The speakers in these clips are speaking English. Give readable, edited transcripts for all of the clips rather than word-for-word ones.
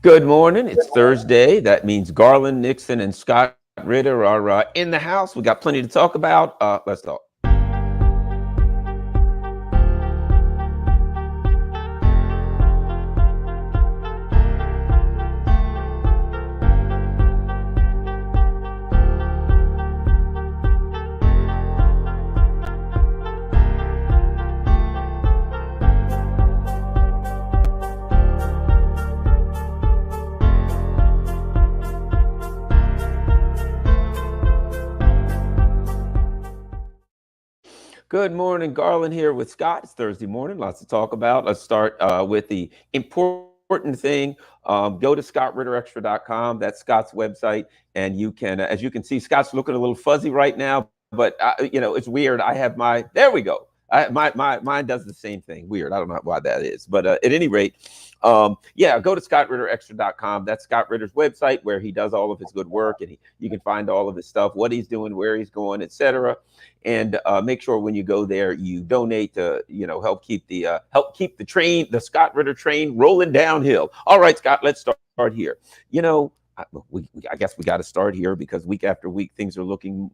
Good morning. It's Thursday. That means Garland, Nixon, and Scott Ritter are in the house. We got plenty to talk about. Let's talk. Good morning, Garland here with Scott. It's Thursday morning. Lots to talk about. Let's start with the important thing. Go to scottritterextra.com. That's Scott's website, and you can, as you can see, Scott's looking a little fuzzy right now, but it's weird. I have my there we go. Mine does the same thing. Weird. I don't know why that is, but at any rate, yeah, go to scottritterextra.com. That's Scott Ritter's website where he does all of his good work, and you can find all of his stuff, what he's doing, where he's going, etc. And make sure when you go there, you donate to help keep the train, the Scott Ritter train, rolling downhill. All right, Scott, let's start here. I guess we got to start here because week after week things are looking,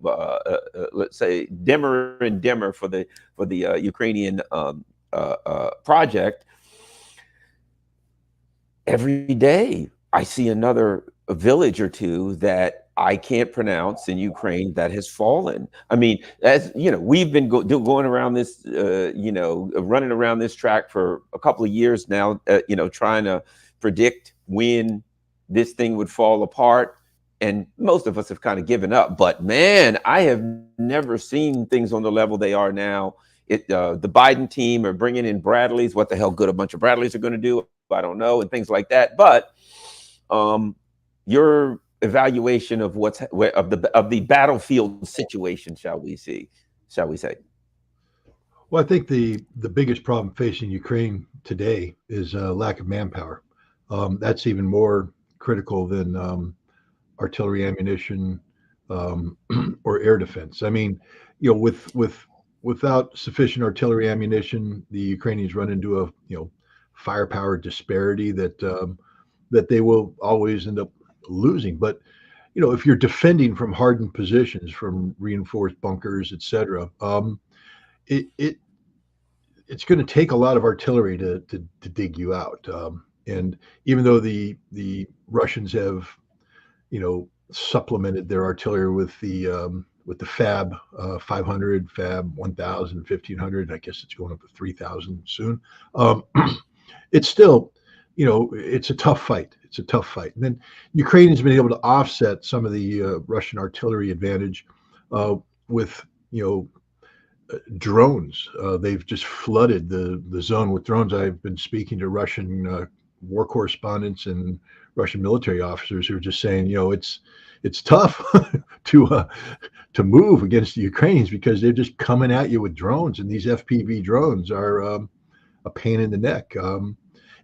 let's say, dimmer and dimmer for the Ukrainian project. Every day I see another village or two that I can't pronounce in Ukraine that has fallen. I mean, as you know, we've been going around this, running around this track for a couple of years now, trying to predict when this thing would fall apart. And most of us have kind of given up. But man, I have never seen things on the level they are now. The Biden team are bringing in Bradleys. What the hell good a bunch of Bradleys are going to do, I don't know, and things like that. But your evaluation of of the battlefield situation, shall we say? Well, I think the biggest problem facing Ukraine today is lack of manpower. That's even more critical than artillery ammunition or air defense. I mean, without sufficient artillery ammunition, the Ukrainians run into a firepower disparity that they will always end up losing. But if you're defending from hardened positions, from reinforced bunkers, etc., it it's going to take a lot of artillery to dig you out. And even though the Russians have supplemented their artillery with the Fab 500, Fab 1000, 1500. I guess it's going up to 3000 soon. It's still, it's a tough fight. It's a tough fight. And then Ukraine has been able to offset some of the Russian artillery advantage with, drones. They've just flooded the zone with drones. I've been speaking to Russian war correspondents and Russian military officers who are just saying, it's tough to move against the Ukrainians because they're just coming at you with drones, and these FPV drones are a pain in the neck.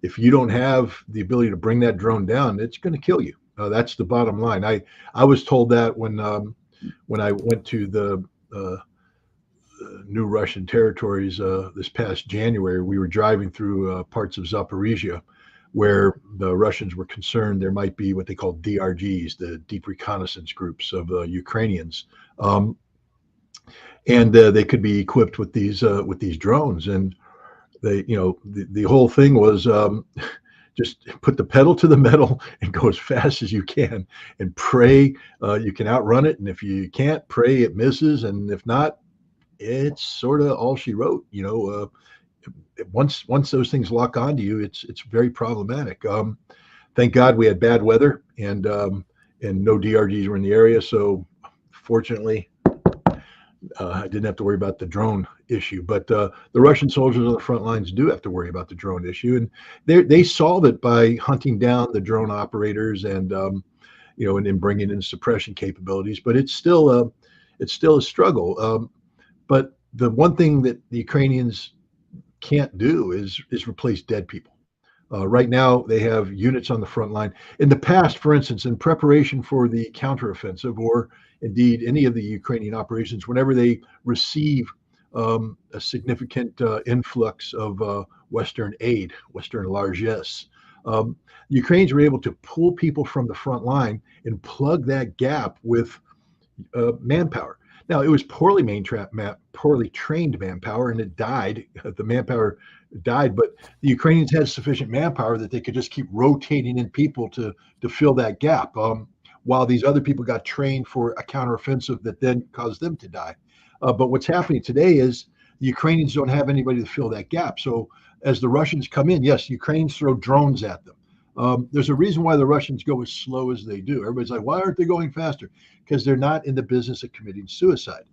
If you don't have the ability to bring that drone down, it's going to kill you. That's the bottom line. I was told that when I went to the new Russian territories this past January. We were driving through parts of Zaporizhia where the Russians were concerned there might be what they call DRGs, the deep reconnaissance groups of Ukrainians, and they could be equipped with these drones. And they, the whole thing was just put the pedal to the metal and go as fast as you can, and pray you can outrun it. And if you can't, pray it misses, and if not, it's sort of all she wrote. Once those things lock onto you, it's very problematic. Thank God we had bad weather and no DRGs were in the area, so fortunately I didn't have to worry about the drone issue. But the Russian soldiers on the front lines do have to worry about the drone issue, and they solve it by hunting down the drone operators and and then bringing in suppression capabilities. But it's still a struggle. But the one thing that the Ukrainians can't do is replace dead people. Right now, they have units on the front line. In the past, for instance, in preparation for the counteroffensive, or indeed any of the Ukrainian operations, whenever they receive a significant influx of Western aid, Western largesse, The Ukrainians were able to pull people from the front line and plug that gap with manpower. Now, it was poorly trained manpower, and it died. The manpower died, but the Ukrainians had sufficient manpower that they could just keep rotating in people to fill that gap, while these other people got trained for a counteroffensive that then caused them to die. But what's happening today is the Ukrainians don't have anybody to fill that gap. So as the Russians come in, yes, Ukrainians throw drones at them. There's a reason why the Russians go as slow as they do. Everybody's like, why aren't they going faster? Because they're not in the business of committing suicide.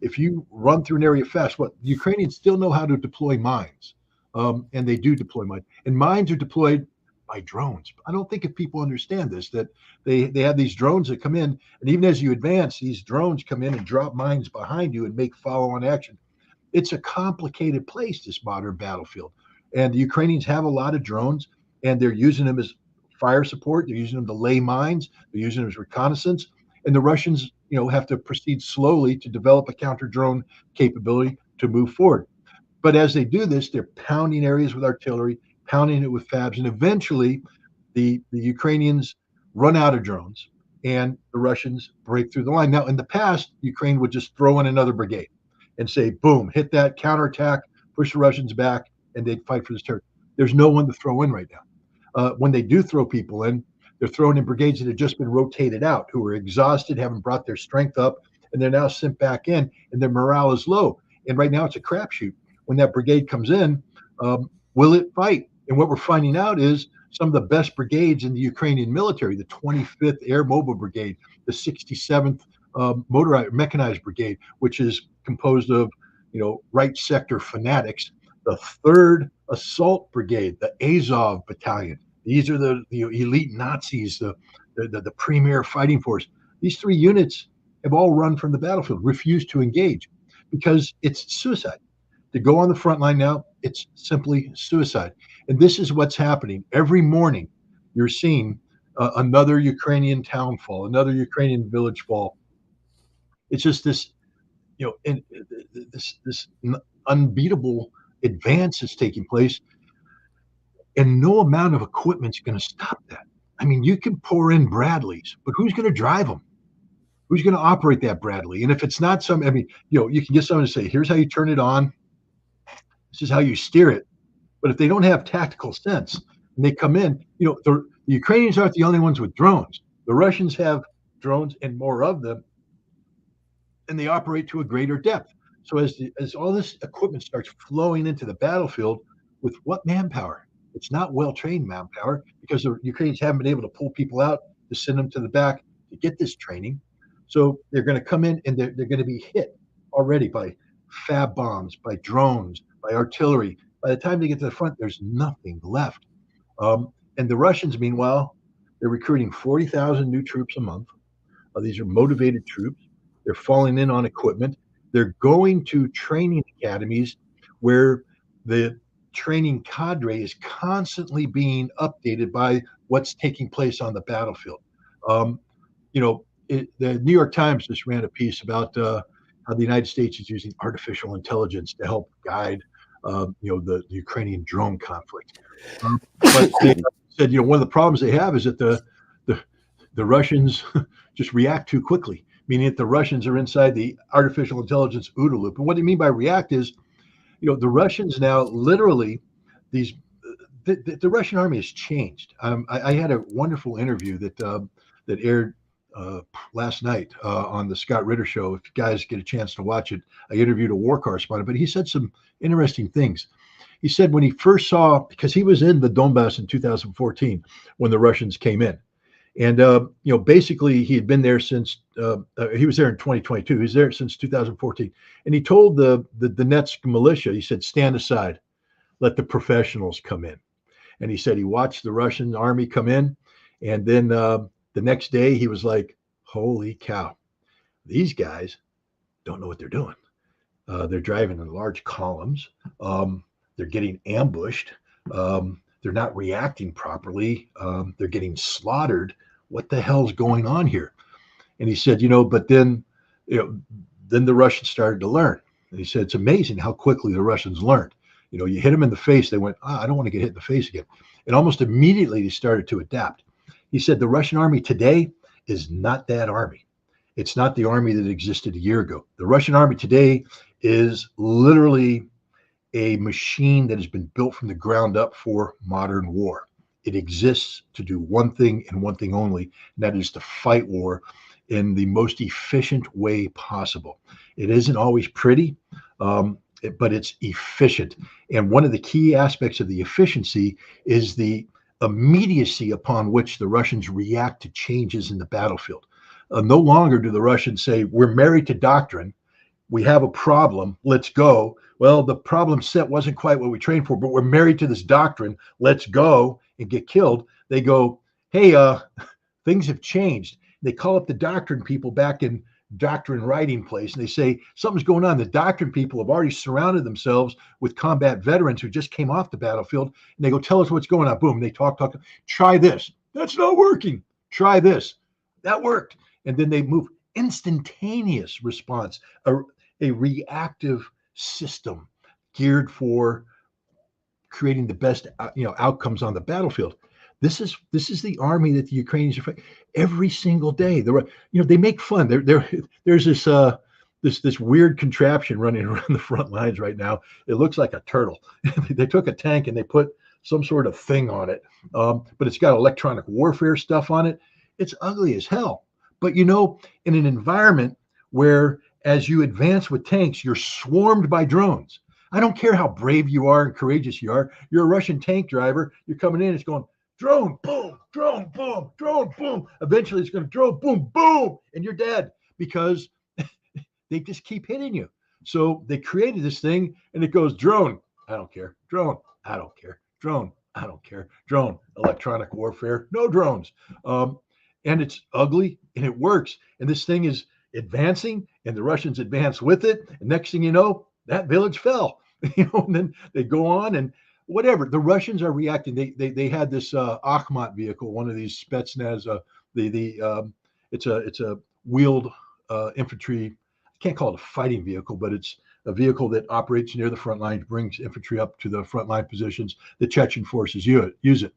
If you run through an area fast, the Ukrainians still know how to deploy mines, and they do deploy mines. And mines are deployed by drones. I don't think if people understand this, that they have these drones that come in, and even as you advance, these drones come in and drop mines behind you and make follow-on action. It's a complicated place, this modern battlefield. And the Ukrainians have a lot of drones, and they're using them as fire support. They're using them to lay mines. They're using them as reconnaissance. And the Russians, have to proceed slowly to develop a counter-drone capability to move forward. But as they do this, they're pounding areas with artillery, pounding it with FABs, and eventually the Ukrainians run out of drones, and the Russians break through the line. Now, in the past, Ukraine would just throw in another brigade and say, boom, hit that counterattack, push the Russians back, and they'd fight for this territory. There's no one to throw in right now. When they do throw people in, they're thrown in brigades that have just been rotated out, who are exhausted, haven't brought their strength up, and they're now sent back in, and their morale is low. And right now it's a crapshoot. When that brigade comes in, will it fight? And what we're finding out is some of the best brigades in the Ukrainian military, the 25th Air Mobile Brigade, the 67th Motorized Mechanized Brigade, which is composed of, right sector fanatics, the 3rd Assault Brigade, the Azov Battalion. These are the elite Nazis, the premier fighting force. These 3 units have all run from the battlefield, refused to engage because it's suicide. To go on the front line now, it's simply suicide. And this is what's happening. Every morning, you're seeing another Ukrainian town fall, another Ukrainian village fall. It's just this, this unbeatable advance is taking place. And no amount of equipment's going to stop that. I mean, you can pour in Bradleys, but who's going to drive them? Who's going to operate that Bradley? And if it's not you can get someone to say, here's how you turn it on. This is how you steer it. But if they don't have tactical sense and they come in, the Ukrainians aren't the only ones with drones. The Russians have drones and more of them, and they operate to a greater depth. So as all this equipment starts flowing into the battlefield, with what manpower? It's not well-trained manpower, because the Ukrainians haven't been able to pull people out to send them to the back to get this training. So they're going to come in and they're going to be hit already by FAB bombs, by drones, by artillery. By the time they get to the front, there's nothing left. And the Russians, meanwhile, they're recruiting 40,000 new troops a month. These are motivated troops. They're falling in on equipment. They're going to training academies where the training cadre is constantly being updated by what's taking place on the battlefield. The New York Times just ran a piece about how the United States is using artificial intelligence to help guide, the Ukrainian drone conflict. But they said, one of the problems they have is that the Russians just react too quickly, meaning that the Russians are inside the artificial intelligence OODA loop. And what they mean by react is, the Russians now literally, the Russian army has changed. I had a wonderful interview that aired last night on the Scott Ritter show. If you guys get a chance to watch it, I interviewed a war correspondent, but he said some interesting things. He said when he first saw, because he was in the Donbass in 2014 when the Russians came in. And, basically he had been there since, he was there in 2022. He was there since 2014. And he told the Donetsk militia, he said, stand aside, let the professionals come in. And he said he watched the Russian army come in. And then the next day he was like, holy cow, these guys don't know what they're doing. They're driving in large columns. They're getting ambushed. They're not reacting properly. They're getting slaughtered. What the hell's going on here? And he said, but then the Russians started to learn. And he said, it's amazing how quickly the Russians learned. You know, you hit them in the face, they went, I don't want to get hit in the face again. And almost immediately they started to adapt. He said the Russian army today is not that army. It's not the army that existed a year ago. The Russian army today is literally a machine that has been built from the ground up for modern war. It exists to do one thing and one thing only, and that is to fight war in the most efficient way possible. It isn't always pretty, but it's efficient. And one of the key aspects of the efficiency is the immediacy upon which the Russians react to changes in the battlefield. No longer do the Russians say, we're married to doctrine, we have a problem, let's go. Well, the problem set wasn't quite what we trained for, but we're married to this doctrine, let's go and get killed. They go, hey, things have changed. They call up the doctrine people back in doctrine writing place, and they say, something's going on. The doctrine people have already surrounded themselves with combat veterans who just came off the battlefield, and they go, tell us what's going on. Boom, they talk, try this. That's not working. Try this. That worked. And then they move. Instantaneous response, a reactive system geared for creating the best outcomes on the battlefield. This is the army that the Ukrainians are fighting every single day. They make fun. There's this weird contraption running around the front lines right now. It looks like a turtle. They took a tank and they put some sort of thing on it, but it's got electronic warfare stuff on it. It's ugly as hell. But in an environment where as you advance with tanks, you're swarmed by drones. I don't care how brave you are and courageous you are. You're a Russian tank driver. You're coming in, it's going, drone, boom, drone, boom, drone, boom. Eventually it's going to drone, boom, boom, and you're dead because they just keep hitting you. So they created this thing and it goes drone, I don't care. Drone, I don't care. Drone, I don't care. Drone, electronic warfare, no drones. And it's ugly and it works. And this thing is advancing and the Russians advance with it. And next thing you know, that village fell, and then they go on and whatever. The Russians are reacting. They had this Akhmat vehicle, one of these Spetsnaz, it's a wheeled infantry. I can't call it a fighting vehicle, but it's a vehicle that operates near the front line, brings infantry up to the front line positions. The Chechen forces use it.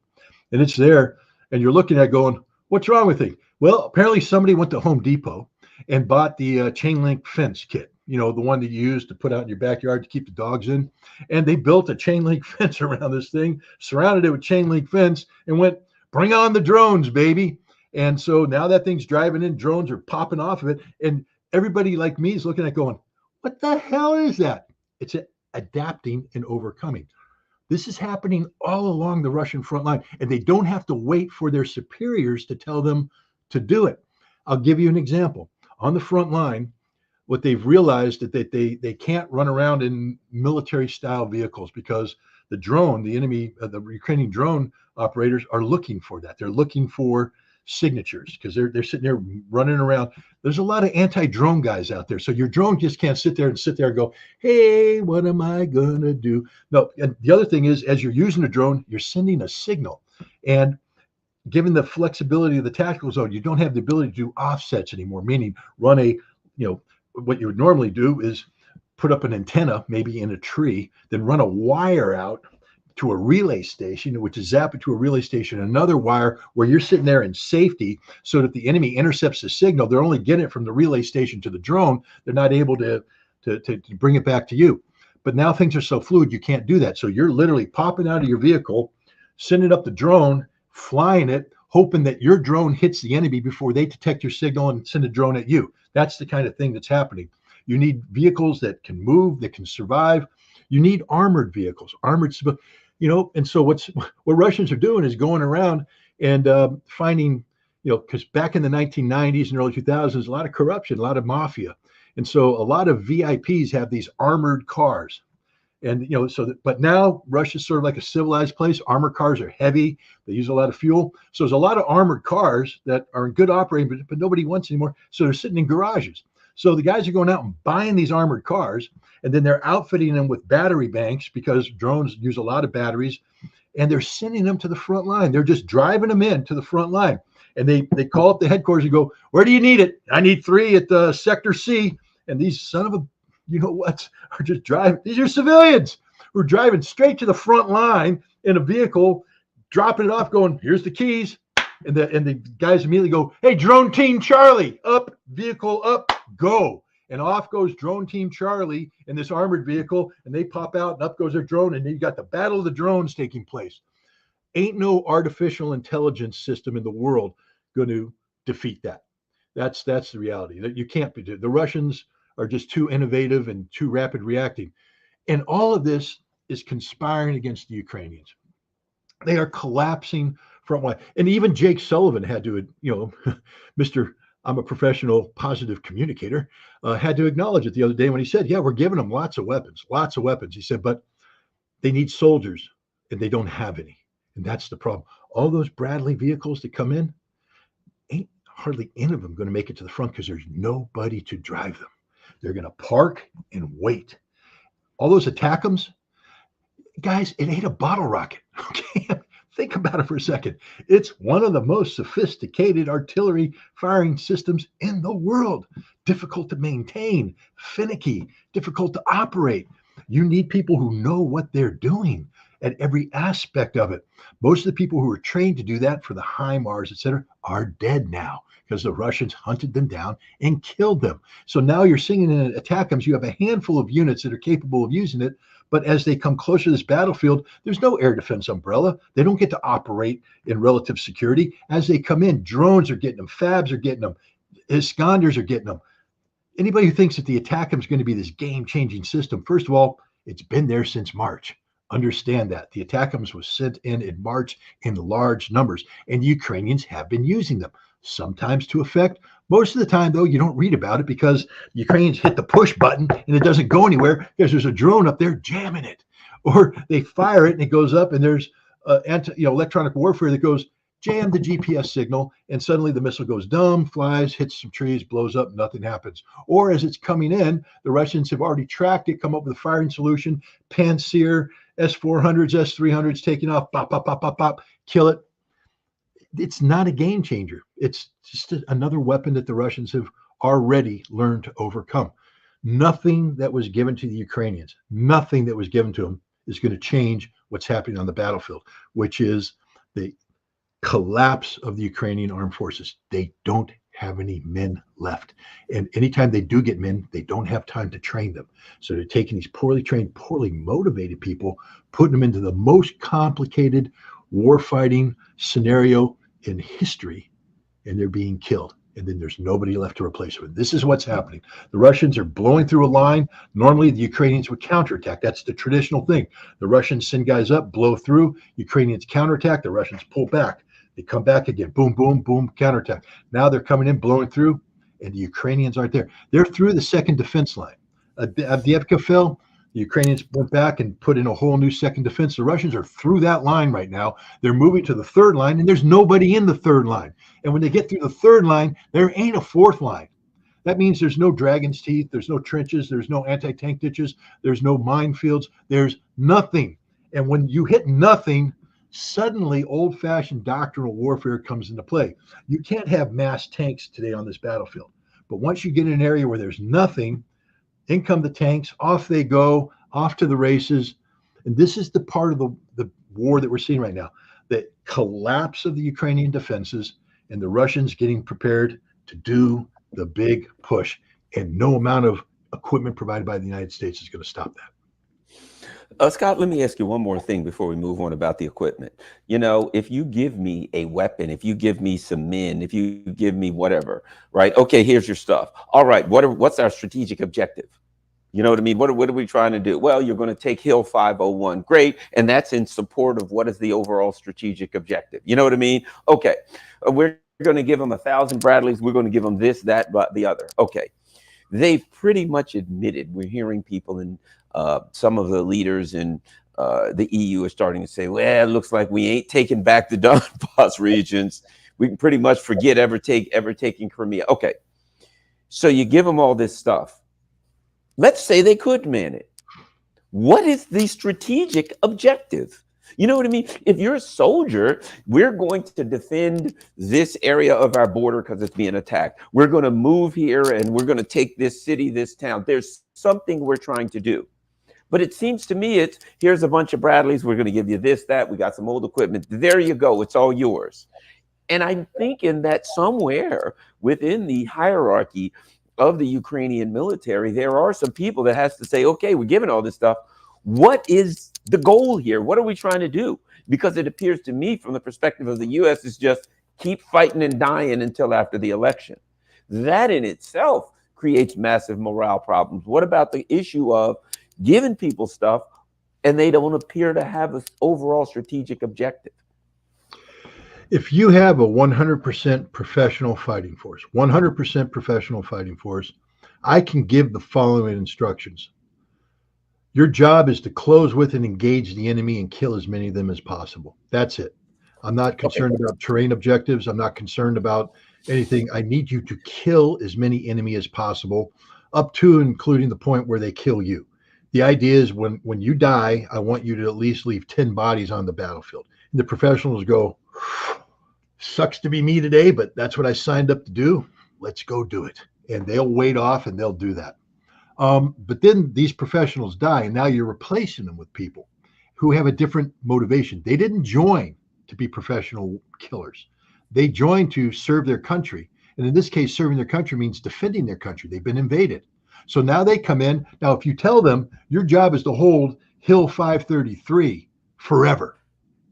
And it's there. And you're looking at going, what's wrong with it? Well, apparently somebody went to Home Depot and bought the chain link fence kit, the one that you use to put out in your backyard to keep the dogs in. And they built a chain link fence around this thing, surrounded it with chain link fence, and went, bring on the drones, baby. And so now that thing's driving in, drones are popping off of it. And everybody like me is looking at going, what the hell is that? It's adapting and overcoming. This is happening all along the Russian front line, and they don't have to wait for their superiors to tell them to do it. I'll give you an example. On the front line, what they've realized is that they can't run around in military-style vehicles because the Ukrainian drone operators are looking for that. They're looking for signatures because they're sitting there running around. There's a lot of anti-drone guys out there. So your drone just can't sit there and go, hey, what am I going to do? No, and the other thing is, as you're using a drone, you're sending a signal. And given the flexibility of the tactical zone, you don't have the ability to do offsets anymore, meaning run what you would normally do is put up an antenna, maybe in a tree, then run a wire out to a relay station, which is zap it to a relay station, another wire where you're sitting there in safety so that the enemy intercepts the signal. They're only getting it from the relay station to the drone. They're not able to bring it back to you. But now things are so fluid, you can't do that. So you're literally popping out of your vehicle, sending up the drone, flying it, hoping that your drone hits the enemy before they detect your signal and send a drone at you. That's the kind of thing that's happening. You need vehicles that can move, that can survive. You need armored vehicles, and so what Russians are doing is going around and finding, because back in the 1990s and early 2000s, a lot of corruption, a lot of mafia. And so a lot of VIPs have these armored cars. And, but now Russia's sort of like a civilized place. Armored cars are heavy. They use a lot of fuel. So there's a lot of armored cars that are in good operating, but nobody wants anymore. So they're sitting in garages. So the guys are going out and buying these armored cars, and then they're outfitting them with battery banks because drones use a lot of batteries, and they're sending them to the front line. They're just driving them in to the front line. And they call up the headquarters and go, where do you need it? I need 3 at Sector C. And these son of a, are just driving. These are civilians who are driving straight to the front line in a vehicle, dropping it off, going, here's the keys. And the guys immediately go, hey, drone team Charlie, up, vehicle up, go. And off goes drone team Charlie in this armored vehicle, and they pop out, and up goes their drone, and then you got the battle of the drones taking place. Ain't no artificial intelligence system in the world going to defeat that. That's the reality. That you can't be. The Russians are just too innovative and too rapid reacting. And all of this is conspiring against the Ukrainians. They are collapsing front line. And even Jake Sullivan had to, Mr. I'm a professional positive communicator, had to acknowledge it the other day when he said, yeah, we're giving them lots of weapons. He said, but they need soldiers and they don't have any. And that's the problem. All those Bradley vehicles that come in, ain't hardly any of them going to make it to the front because there's nobody to drive them. They're going to park and wait. All those ATACMs, guys, it ain't a bottle rocket. Okay, think about it for a second. It's one of the most sophisticated artillery firing systems in the world. Difficult to maintain, finicky, difficult to operate. You need people who know what they're doing at every aspect of it. Most of the people who were trained to do that for the HIMARS, et cetera, are dead now because the Russians hunted them down and killed them. So now you're seeing in ATACMs, you have a handful of units that are capable of using it. But as they come closer to this battlefield, there's no air defense umbrella. They don't get to operate in relative security. As they come in, drones are getting them, FABs are getting them, Iskanders are getting them. Anybody who thinks that the ATACMS is going to be this game-changing system, first of all, it's been there since March. Understand that. The ATACMS was sent in March in large numbers, and the Ukrainians have been using them, sometimes to effect. Most of the time, though, you don't read about it because the Ukrainians hit the push button and it doesn't go anywhere because there's a drone up there jamming it. Or they fire it and it goes up and there's electronic warfare that goes, jam the GPS signal, and suddenly the missile goes dumb, flies, hits some trees, blows up, nothing happens. Or as it's coming in, the Russians have already tracked it, come up with a firing solution, Pantsir, S-400s, S-300s taking off, pop, pop, pop, pop, pop, kill it. It's not a game changer. It's just another weapon that the Russians have already learned to overcome. Nothing that was given to the Ukrainians, nothing that was given to them is going to change what's happening on the battlefield, which is the collapse of the Ukrainian armed forces. They don't have any men left. And anytime they do get men, they don't have time to train them. So they're taking these poorly trained, poorly motivated people, putting them into the most complicated warfighting scenario in history, and they're being killed. And then there's nobody left to replace them. This is what's happening. The Russians are blowing through a line. Normally, the Ukrainians would counterattack. That's the traditional thing. The Russians send guys up, blow through. Ukrainians counterattack. The Russians pull back. They come back again. Boom, boom, boom, counterattack. Now they're coming in, blowing through, and the Ukrainians aren't there. They're through the second defense line. Avdiivka fell. The Ukrainians went back and put in a whole new second defense. The Russians are through that line right now. They're moving to the third line, and there's nobody in the third line. And when they get through the third line, there ain't a fourth line. That means there's no dragon's teeth, there's no trenches, there's no anti-tank ditches, there's no minefields, there's nothing. And when you hit nothing, suddenly old-fashioned doctrinal warfare comes into play. You can't have mass tanks today on this battlefield. But once you get in an area where there's nothing, in come the tanks, off they go, off to the races. And this is the part of the war that we're seeing right now, the collapse of the Ukrainian defenses and the Russians getting prepared to do the big push. And no amount of equipment provided by the United States is going to stop that. Scott, let me ask you one more thing before we move on about the equipment. You know, if you give me a weapon, if you give me some men, if you give me whatever, right? Okay, here's your stuff. All right, what's our strategic objective? You know what I mean? What are we trying to do? Well, you're going to take Hill 501. Great. And that's in support of what is the overall strategic objective. You know what I mean? Okay, we're going to give them 1,000 Bradleys. We're going to give them this, that, but the other. Okay. They've pretty much admitted, we're hearing people in some of the leaders in the EU are starting to say, well, it looks like we ain't taking back the Donbass regions. We can pretty much forget ever taking Crimea. Okay, so you give them all this stuff. Let's say they could man it. What is the strategic objective? You know what I mean? If you're a soldier, we're going to defend this area of our border because it's being attacked. We're going to move here and we're going to take this city, this town. There's something we're trying to do. But it seems to me it's, here's a bunch of Bradleys, we're going to give you this, that, we got some old equipment, there you go, it's all yours. And I'm thinking that somewhere within the hierarchy of the Ukrainian military, there are some people that has to say, okay, we're giving all this stuff. What is the goal here? What are we trying to do? Because it appears to me from the perspective of the US is just keep fighting and dying until after the election. That in itself creates massive morale problems. What about the issue of giving people stuff and they don't appear to have an overall strategic objective? If you have a 100% professional fighting force, 100% professional fighting force, I can give the following instructions. Your job is to close with and engage the enemy and kill as many of them as possible. That's it. I'm not concerned about terrain objectives. I'm not concerned about anything. I need you to kill as many enemy as possible, up to and including the point where they kill you. The idea is when you die, I want you to at least leave 10 bodies on the battlefield. And the professionals go, sucks to be me today, but that's what I signed up to do. Let's go do it. And they'll wait off and they'll do that. But then these professionals die, and now you're replacing them with people who have a different motivation. They didn't join to be professional killers. They joined to serve their country. And in this case, serving their country means defending their country. They've been invaded. So now they come in. Now, if you tell them your job is to hold Hill 533 forever,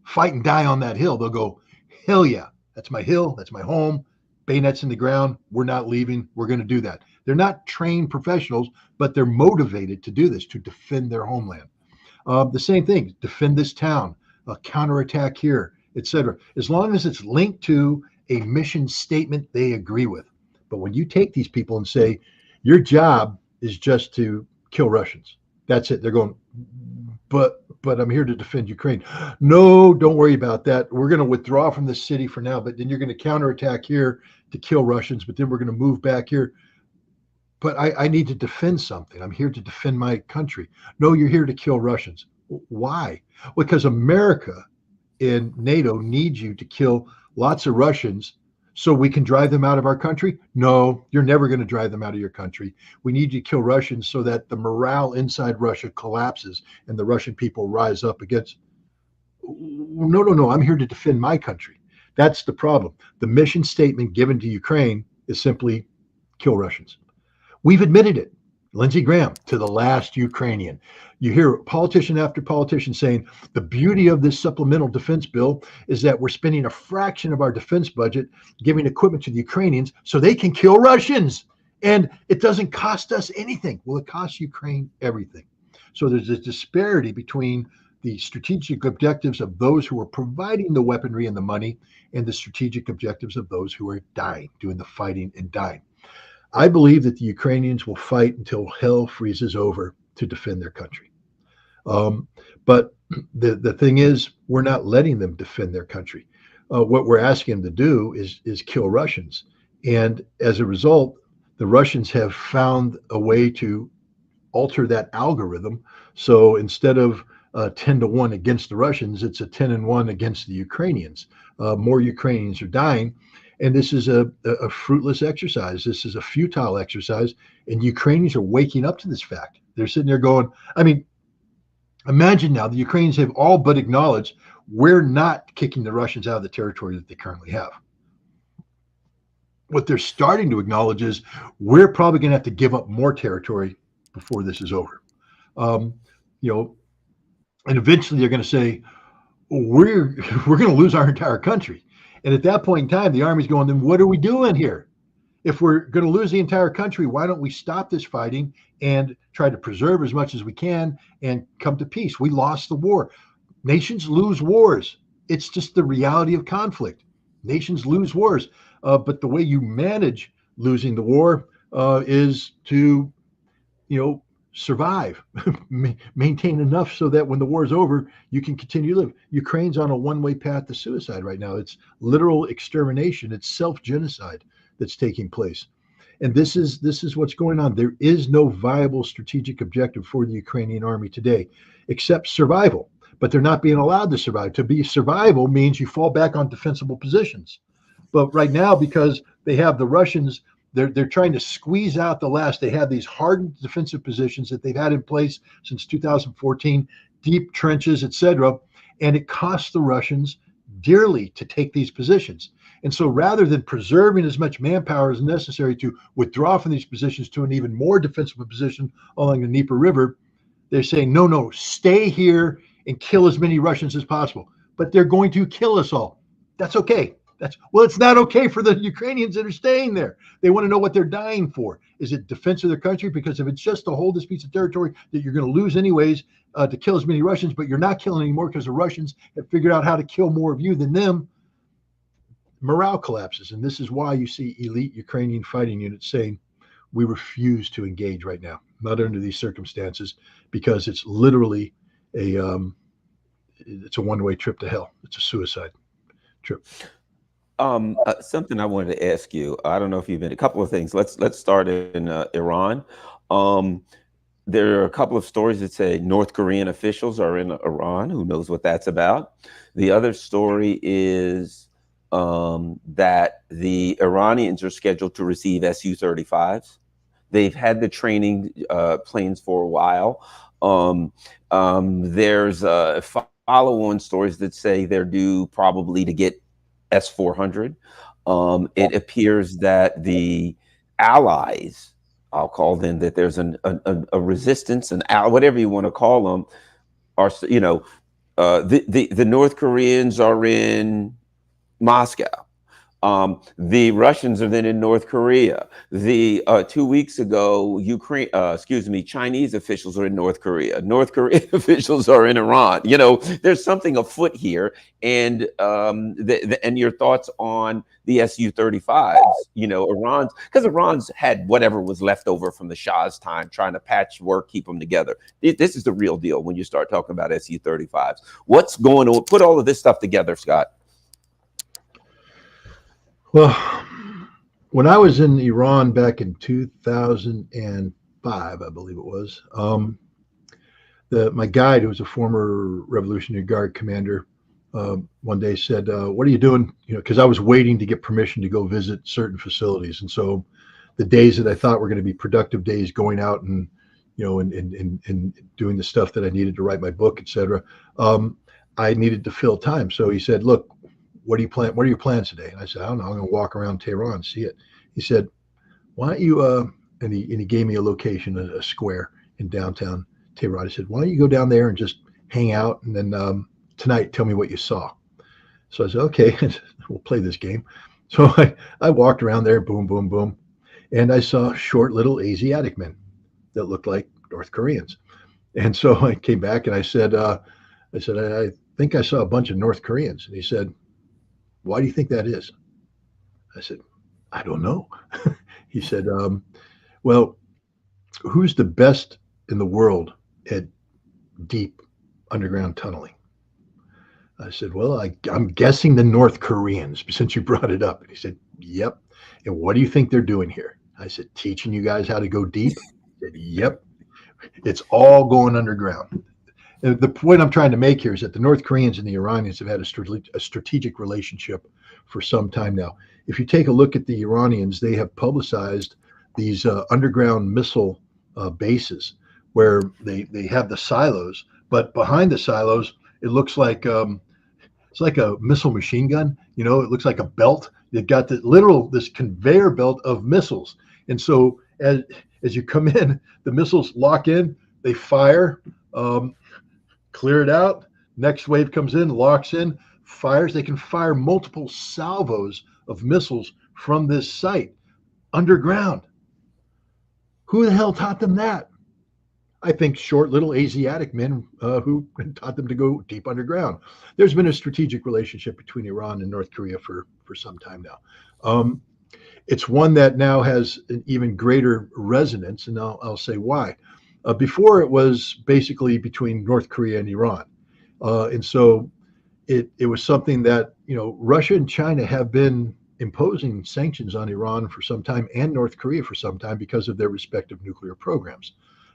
fight and die on that hill, they'll go, hell yeah, that's my hill, that's my home, bayonets in the ground, we're not leaving, we're going to do that. They're not trained professionals, but they're motivated to do this, to defend their homeland. The same thing, defend this town, counterattack here, etc. As long as it's linked to a mission statement they agree with. But when you take these people and say, your job is just to kill Russians, that's it. They're going, but I'm here to defend Ukraine. No, don't worry about that. We're going to withdraw from the city for now, but then you're going to counterattack here to kill Russians, but then we're going to move back here. But I need to defend something. I'm here to defend my country. No, you're here to kill Russians. Why? Because America and NATO needs you to kill lots of Russians so we can drive them out of our country? No, you're never going to drive them out of your country. We need you to kill Russians so that the morale inside Russia collapses and the Russian people rise up against. No, I'm here to defend my country. That's the problem. The mission statement given to Ukraine is simply kill Russians. We've admitted it. Lindsey Graham, to the last Ukrainian. You hear politician after politician saying the beauty of this supplemental defense bill is that we're spending a fraction of our defense budget giving equipment to the Ukrainians so they can kill Russians. And it doesn't cost us anything. Well, it costs Ukraine everything. So there's a disparity between the strategic objectives of those who are providing the weaponry and the money and the strategic objectives of those who are dying, doing the fighting and dying. I believe that the Ukrainians will fight until hell freezes over to defend their country. But the thing is, we're not letting them defend their country. What we're asking them to do is kill Russians. And as a result, the Russians have found a way to alter that algorithm. So instead of 10-1 against the Russians, it's a 10-1 against the Ukrainians. More Ukrainians are dying. And this is a fruitless exercise. This is a futile exercise. And Ukrainians are waking up to this fact. They're sitting there going, I mean, imagine now the Ukrainians have all but acknowledged we're not kicking the Russians out of the territory that they currently have. What they're starting to acknowledge is we're probably going to have to give up more territory before this is over. And eventually they're going to say, we're going to lose our entire country. And at that point in time, the Army's going, then what are we doing here? If we're going to lose the entire country, why don't we stop this fighting and try to preserve as much as we can and come to peace? We lost the war. Nations lose wars. It's just the reality of conflict. Nations lose wars. But the way you manage losing the war is to, survive, maintain enough so that when the war is over, you can continue to live. Ukraine's on a one-way path to suicide right now. It's literal extermination. It's self-genocide that's taking place. And this is what's going on. There is no viable strategic objective for the Ukrainian army today, except survival. But they're not being allowed to survive. To be survival means you fall back on defensible positions. But right now, because they have the Russians they're trying to squeeze out the last. They have these hardened defensive positions that they've had in place since 2014, deep trenches, etc., and it costs the Russians dearly to take these positions. And so rather than preserving as much manpower as necessary to withdraw from these positions to an even more defensible position along the Dnieper River, they're saying, no, no, stay here and kill as many Russians as possible. But they're going to kill us all. That's okay. Well, it's not okay for the Ukrainians that are staying there. They want to know what they're dying for. Is it defense of their country? Because if it's just to hold this piece of territory that you're going to lose anyways, to kill as many Russians, but you're not killing anymore because the Russians have figured out how to kill more of you than them, morale collapses. And this is why you see elite Ukrainian fighting units saying, we refuse to engage right now, not under these circumstances, because it's literally it's a one-way trip to hell. It's a suicide trip. Something I wanted to ask you. I don't know if you've been a couple of things. Let's start in Iran. There are a couple of stories that say North Korean officials are in Iran. Who knows what that's about? The other story is that the Iranians are scheduled to receive Su-35s. They've had the training planes for a while. There's follow-on stories that say they're due probably to get S-400. It appears that the allies, I'll call them, that there's a resistance, whatever you want to call them, are, the North Koreans are in Moscow. The Russians are then in North Korea. 2 weeks ago, Chinese officials are in North Korea. North Korean officials are in Iran. There's something afoot here. And and your thoughts on the Su-35s, because Iran's had whatever was left over from the Shah's time, trying to patchwork, keep them together. This is the real deal when you start talking about Su-35s. What's going on? Put all of this stuff together, Scott. Well, when I was in Iran back in 2005, I believe it was, my guide, who was a former Revolutionary Guard commander, one day said, "What are you doing?" Because I was waiting to get permission to go visit certain facilities, and so the days that I thought were going to be productive days, going out and and doing the stuff that I needed to write my book, etc., I needed to fill time. So he said, "Look, what do you plan? What are your plans today?" And I said, "I don't know. I'm going to walk around Tehran, see it." He said, "Why don't you?" And he gave me a location, a square in downtown Tehran. He said, "Why don't you go down there and just hang out, and then tonight tell me what you saw." So I said, "Okay, we'll play this game." So I walked around there, boom, boom, boom, and I saw short little Asiatic men that looked like North Koreans. And so I came back and I said, I think I saw a bunch of North Koreans. And he said, "Why do you think that is?" I said, "I don't know." He said, "Well, who's the best in the world at deep underground tunneling?" I said, "Well, I'm guessing the North Koreans, since you brought it up." And he said, "Yep. And what do you think they're doing here?" I said, "Teaching you guys how to go deep." He said, "Yep. It's all going underground." The point I'm trying to make here is that the North Koreans and the Iranians have had a strategic relationship for some time now. If you take a look at the Iranians, they have publicized these underground missile bases where they have the silos, but behind the silos, it looks like it's like a missile machine gun. It looks like a belt. They've got this conveyor belt of missiles, and so as you come in, the missiles lock in, they fire. Clear it out. Next wave comes in, locks in, fires. They can fire multiple salvos of missiles from this site underground. Who the hell taught them that? I think short little Asiatic men who taught them to go deep underground. There's been a strategic relationship between Iran and North Korea for some time now. It's one that now has an even greater resonance, and I'll say why. Before, it was basically between North Korea and Iran. And so it was something that, Russia and China have been imposing sanctions on Iran for some time, and North Korea for some time, because of their respective nuclear programs.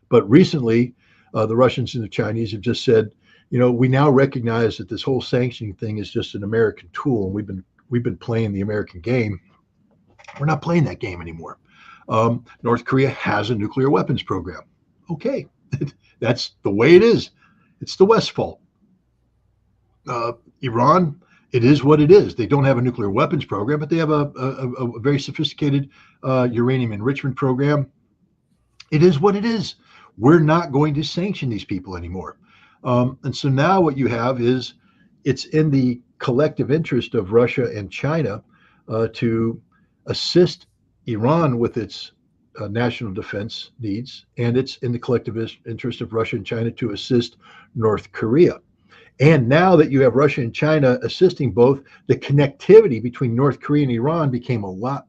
But recently, the Russians and the Chinese have just said, we now recognize that this whole sanctioning thing is just an American tool, and we've been playing the American game. We're not playing that game anymore. North Korea has a nuclear weapons program. Okay, that's the way it is. It's the West's fault. Iran, it is what it is. They don't have a nuclear weapons program, but they have a very sophisticated uranium enrichment program. It is what it is. We're not going to sanction these people anymore. And so now what you have is it's in the collective interest of Russia and China to assist Iran with its national defense needs, and it's in the collective interest of Russia and China to assist North Korea. And now that you have Russia and China assisting both, the connectivity between North Korea and Iran became a lot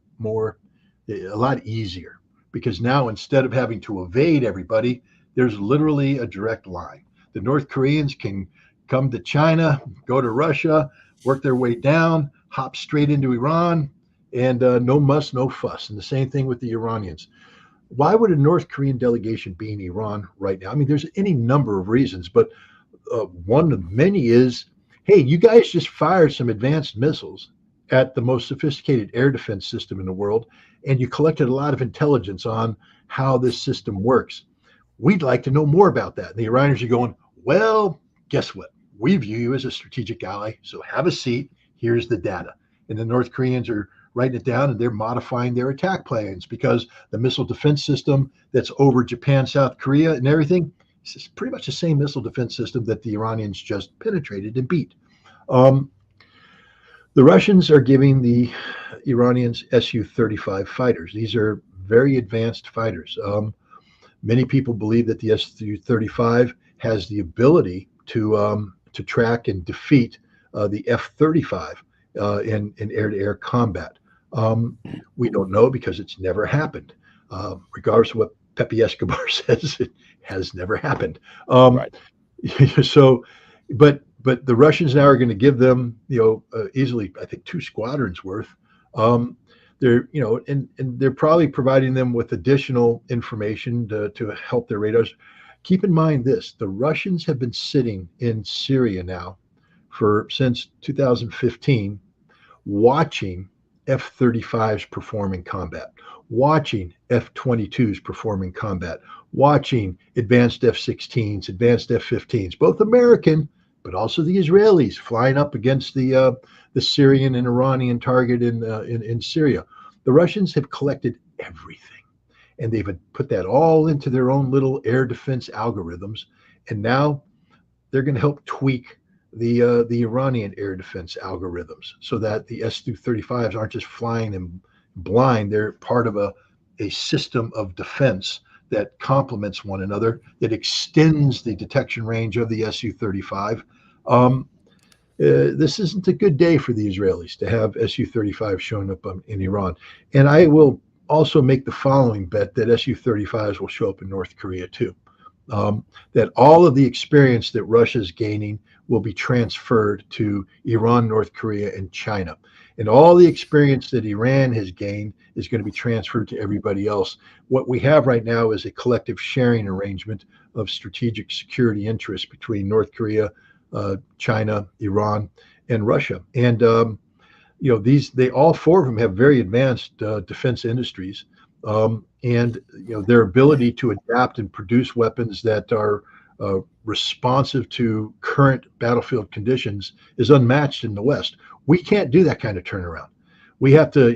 easier, because now instead of having to evade everybody, there's literally a direct line. The North Koreans can come to China, go to Russia, work their way down, hop straight into Iran, and no muss, no fuss. And the same thing with the Iranians. Why would a North Korean delegation be in Iran right now? I mean, there's any number of reasons, but one of many is, hey, you guys just fired some advanced missiles at the most sophisticated air defense system in the world, and you collected a lot of intelligence on how this system works. We'd like to know more about that. And the Iranians are going, well, guess what? We view you as a strategic ally, so have a seat. Here's the data. And the North Koreans are writing it down, and they're modifying their attack plans, because the missile defense system that's over Japan, South Korea, and everything, it's pretty much the same missile defense system that the Iranians just penetrated and beat. The Russians are giving the Iranians Su-35 fighters. These are very advanced fighters. Many people believe that the Su-35 has the ability to track and defeat the F-35 in air-to-air combat. We don't know, because it's never happened. Regardless of what Pepe Escobar says, it has never happened. Right. So, but the Russians now are going to give them, easily, I think, 2 squadrons worth. They're, and they're probably providing them with additional information to help their radars. Keep in mind this: the Russians have been sitting in Syria now since 2015, watching F-35s perform in combat, watching F-22s perform in combat, watching advanced F-16s, advanced F-15s, both American, but also the Israelis flying up against the Syrian and Iranian target in Syria. The Russians have collected everything, and they've put that all into their own little air defense algorithms, and now they're going to help tweak the Iranian air defense algorithms, so that the Su-35s aren't just flying them blind. They're part of a system of defense that complements one another, that extends the detection range of the Su-35. This isn't a good day for the Israelis to have Su-35 showing up in Iran. And I will also make the following bet that Su-35s will show up in North Korea too. That all of the experience that Russia's gaining will be transferred to Iran, North Korea, and China. And all the experience that Iran has gained is going to be transferred to everybody else. What we have right now is a collective sharing arrangement of strategic security interests between North Korea, China, Iran, and Russia. And they all 4 of them have very advanced defense industries, and their ability to adapt and produce weapons that are responsive to current battlefield conditions is unmatched in the West. We can't do that kind of turnaround. We have to,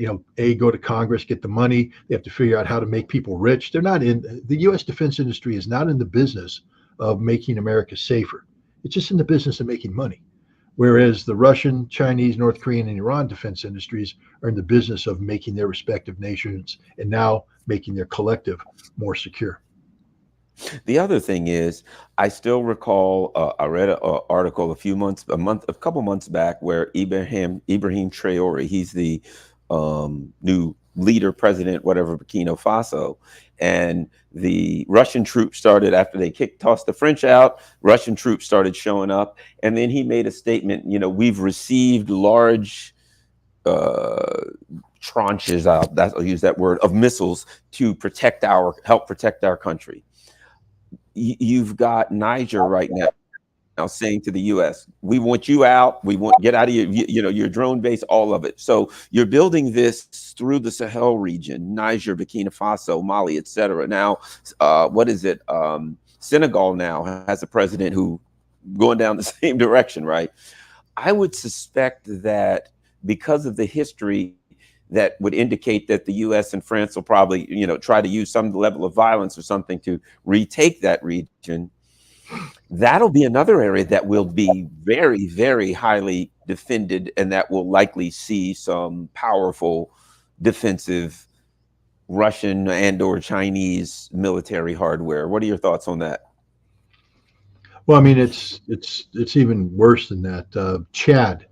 go to Congress, get the money. They have to figure out how to make people rich. The U.S. defense industry is not in the business of making America safer. It's just in the business of making money. Whereas the Russian, Chinese, North Korean, and Iran defense industries are in the business of making their respective nations, and now making their collective more secure. The other thing is, I still recall I read an article a couple months back, where Ibrahim Traore, he's the new leader, president, whatever, Burkina Faso, and the Russian troops started, after they tossed the French out, Russian troops started showing up, and then he made a statement. We've received large tranches out, I'll use that word, of missiles to help protect our country. You've got Niger right now saying to the U.S., "We want you out. We want get out of your drone base, all of it." So you're building this through the Sahel region, Niger, Burkina Faso, Mali, etc. Now, what is it? Senegal now has a president who going down the same direction, right? I would suspect that because of the history that would indicate that the U.S. and France will probably, try to use some level of violence or something to retake that region. That'll be another area that will be very, very highly defended, and that will likely see some powerful defensive Russian and/or Chinese military hardware. What are your thoughts on that? Well, I mean, it's even worse than that. Chad,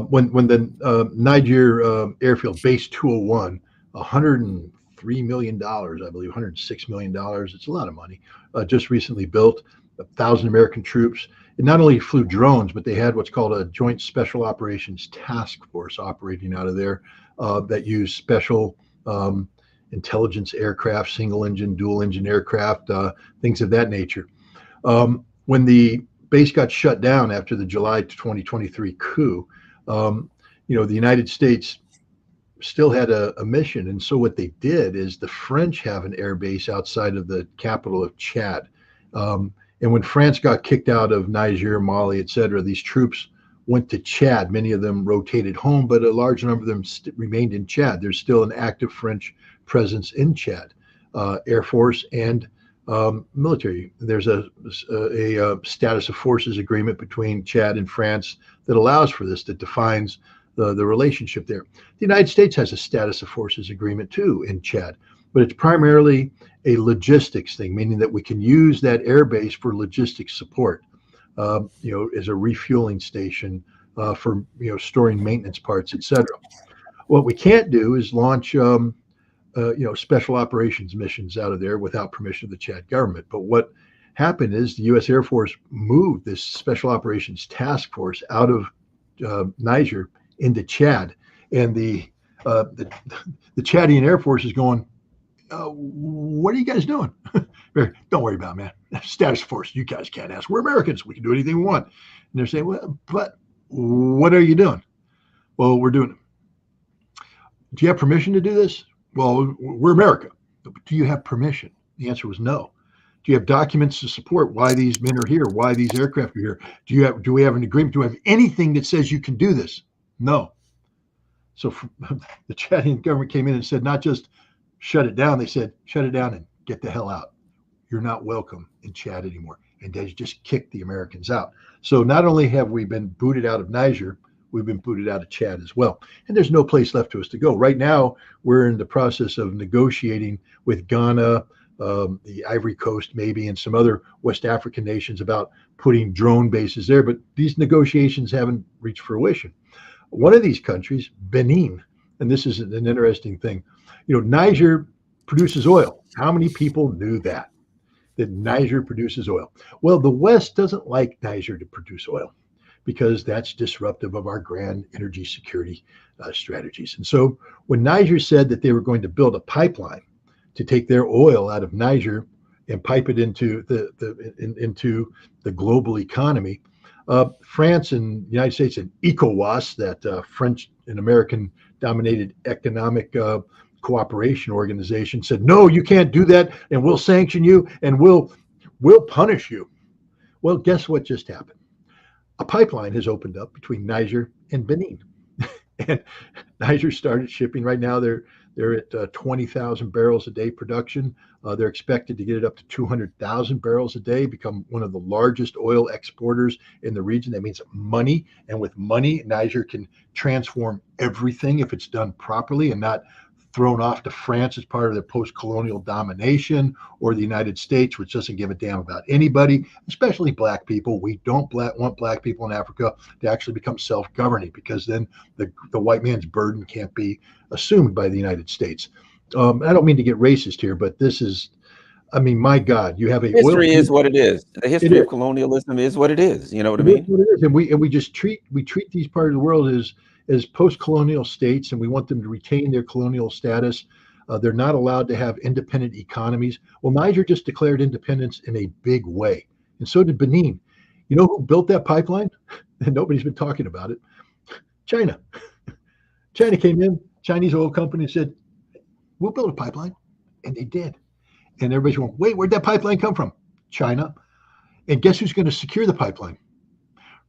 when the Niger airfield, Base 201, $103 million, I believe, $106 million. It's a lot of money. Just recently built, 1,000 American troops. It not only flew drones, but they had what's called a Joint Special Operations Task Force operating out of there that used special intelligence aircraft, single engine, dual engine aircraft, things of that nature. When the base got shut down after the July 2023 coup, the United States still had a mission. And so what they did is the French have an air base outside of the capital of Chad. And when France got kicked out of Niger, Mali, et cetera, these troops went to Chad. Many of them rotated home, but a large number of them remained in Chad. There's still an active French presence in Chad, Air Force and military. There's a status of forces agreement between Chad and France that allows for this, that defines the relationship there. The United States has a status of forces agreement too in Chad, but it's primarily a logistics thing, meaning that we can use that air base for logistics support, as a refueling station for storing maintenance parts, etc. What we can't do is launch special operations missions out of there without permission of the Chad government. But what happened is the U.S. Air Force moved this special operations task force out of Niger into Chad, and the Chadian Air Force is going, what are you guys doing? Don't worry about it, man. Status force, you guys can't ask. We're Americans. We can do anything we want. And they're saying, well, but what are you doing? Well, we're doing it. Do you have permission to do this? Well, we're America. Do you have permission? The answer was no. Do you have documents to support why these men are here, why these aircraft are here? Do we have an agreement? Do we have anything that says you can do this? No. So the Chadian government came in and said, not just shut it down, they said, shut it down and get the hell out. You're not welcome in Chad anymore. And they just kicked the Americans out. So not only have we been booted out of Niger, we've been booted out of Chad as well. And there's no place left to us to go. Right now, we're in the process of negotiating with Ghana, the Ivory Coast maybe, and some other West African nations about putting drone bases there. But these negotiations haven't reached fruition. One of these countries, Benin, and this is an interesting thing, Niger produces oil. How many people knew that Niger produces oil? Well, the West doesn't like Niger to produce oil because that's disruptive of our grand energy security strategies. And so when Niger said that they were going to build a pipeline to take their oil out of Niger and pipe it into the global economy, France and the United States and ECOWAS, that French and American dominated economic cooperation organization, said, no, you can't do that, and we'll sanction you and we'll punish you. Well, guess what just happened? A pipeline has opened up between Niger and Benin. And Niger started shipping. Right now they're at 20,000 barrels a day production. They're expected to get it up to 200,000 barrels a day, become one of the largest oil exporters in the region. That means money. And with money, Niger can transform everything if it's done properly and not thrown off to France as part of their post-colonial domination, or the United States, which doesn't give a damn about anybody, especially black people. We don't want black people in Africa to actually become self-governing, because then the white man's burden can't be assumed by the United States. I don't mean to get racist here, but this is, I mean, my God, you have a history is what it is. The history of colonialism is what it is. You know what I mean? What it is. And we just treat these parts of the world as post-colonial states, and we want them to retain their colonial status. They're not allowed to have independent economies. Well, Niger just declared independence in a big way, and so did Benin. You know who built that pipeline? And nobody's been talking about it. China. China came in, Chinese oil company said, we'll build a pipeline. And they did. And everybody's going, wait, where'd that pipeline come from? China. And guess who's going to secure the pipeline?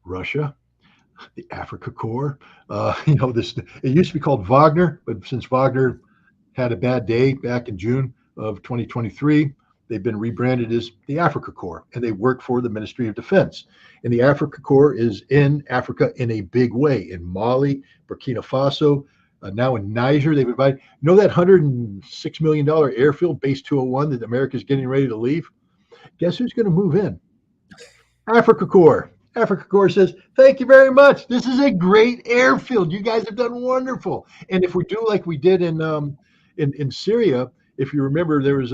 Russia, the Africa Corps. This it used to be called Wagner, but since Wagner had a bad day back in June of 2023, they've been rebranded as the Africa Corps, and they work for the Ministry of Defense. And the Africa Corps is in Africa in a big way, in Mali, Burkina Faso, now in Niger. They've invited, that $106 million airfield, Base 201, that America's getting ready to leave? Guess who's going to move in? Africa Corps. Africa Corps says, thank you very much. This is a great airfield. You guys have done wonderful. And if we do like we did in Syria, if you remember, there was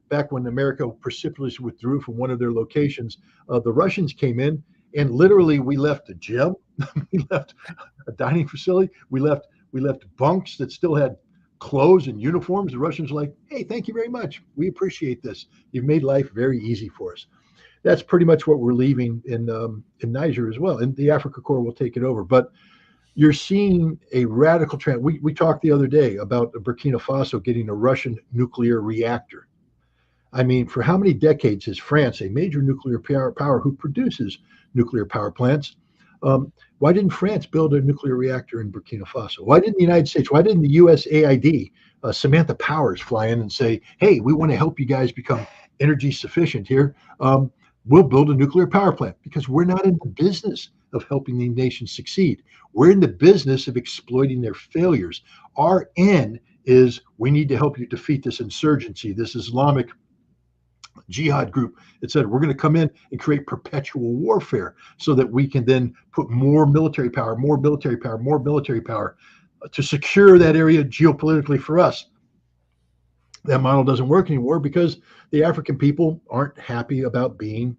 back when America precipitously withdrew from one of their locations, the Russians came in and literally we left a gym, we left a dining facility, we left bunks that still had clothes and uniforms. The Russians were like, hey, thank you very much. We appreciate this. You've made life very easy for us. That's pretty much what we're leaving in Niger as well. And the Africa Corps will take it over. But you're seeing a radical trend. We talked the other day about Burkina Faso getting a Russian nuclear reactor. I mean, for how many decades has France, a major nuclear power who produces nuclear power plants, why didn't France build a nuclear reactor in Burkina Faso? Why didn't the United States, why didn't the USAID, Samantha Powers, fly in and say, hey, we want to help you guys become energy sufficient here. We'll build a nuclear power plant, because we're not in the business of helping the nations succeed. We're in the business of exploiting their failures. Our end is we need to help you defeat this insurgency, this Islamic jihad group, etc. We're going to come in and create perpetual warfare so that we can then put more military power to secure that area geopolitically for us. That model doesn't work anymore because the African people aren't happy about being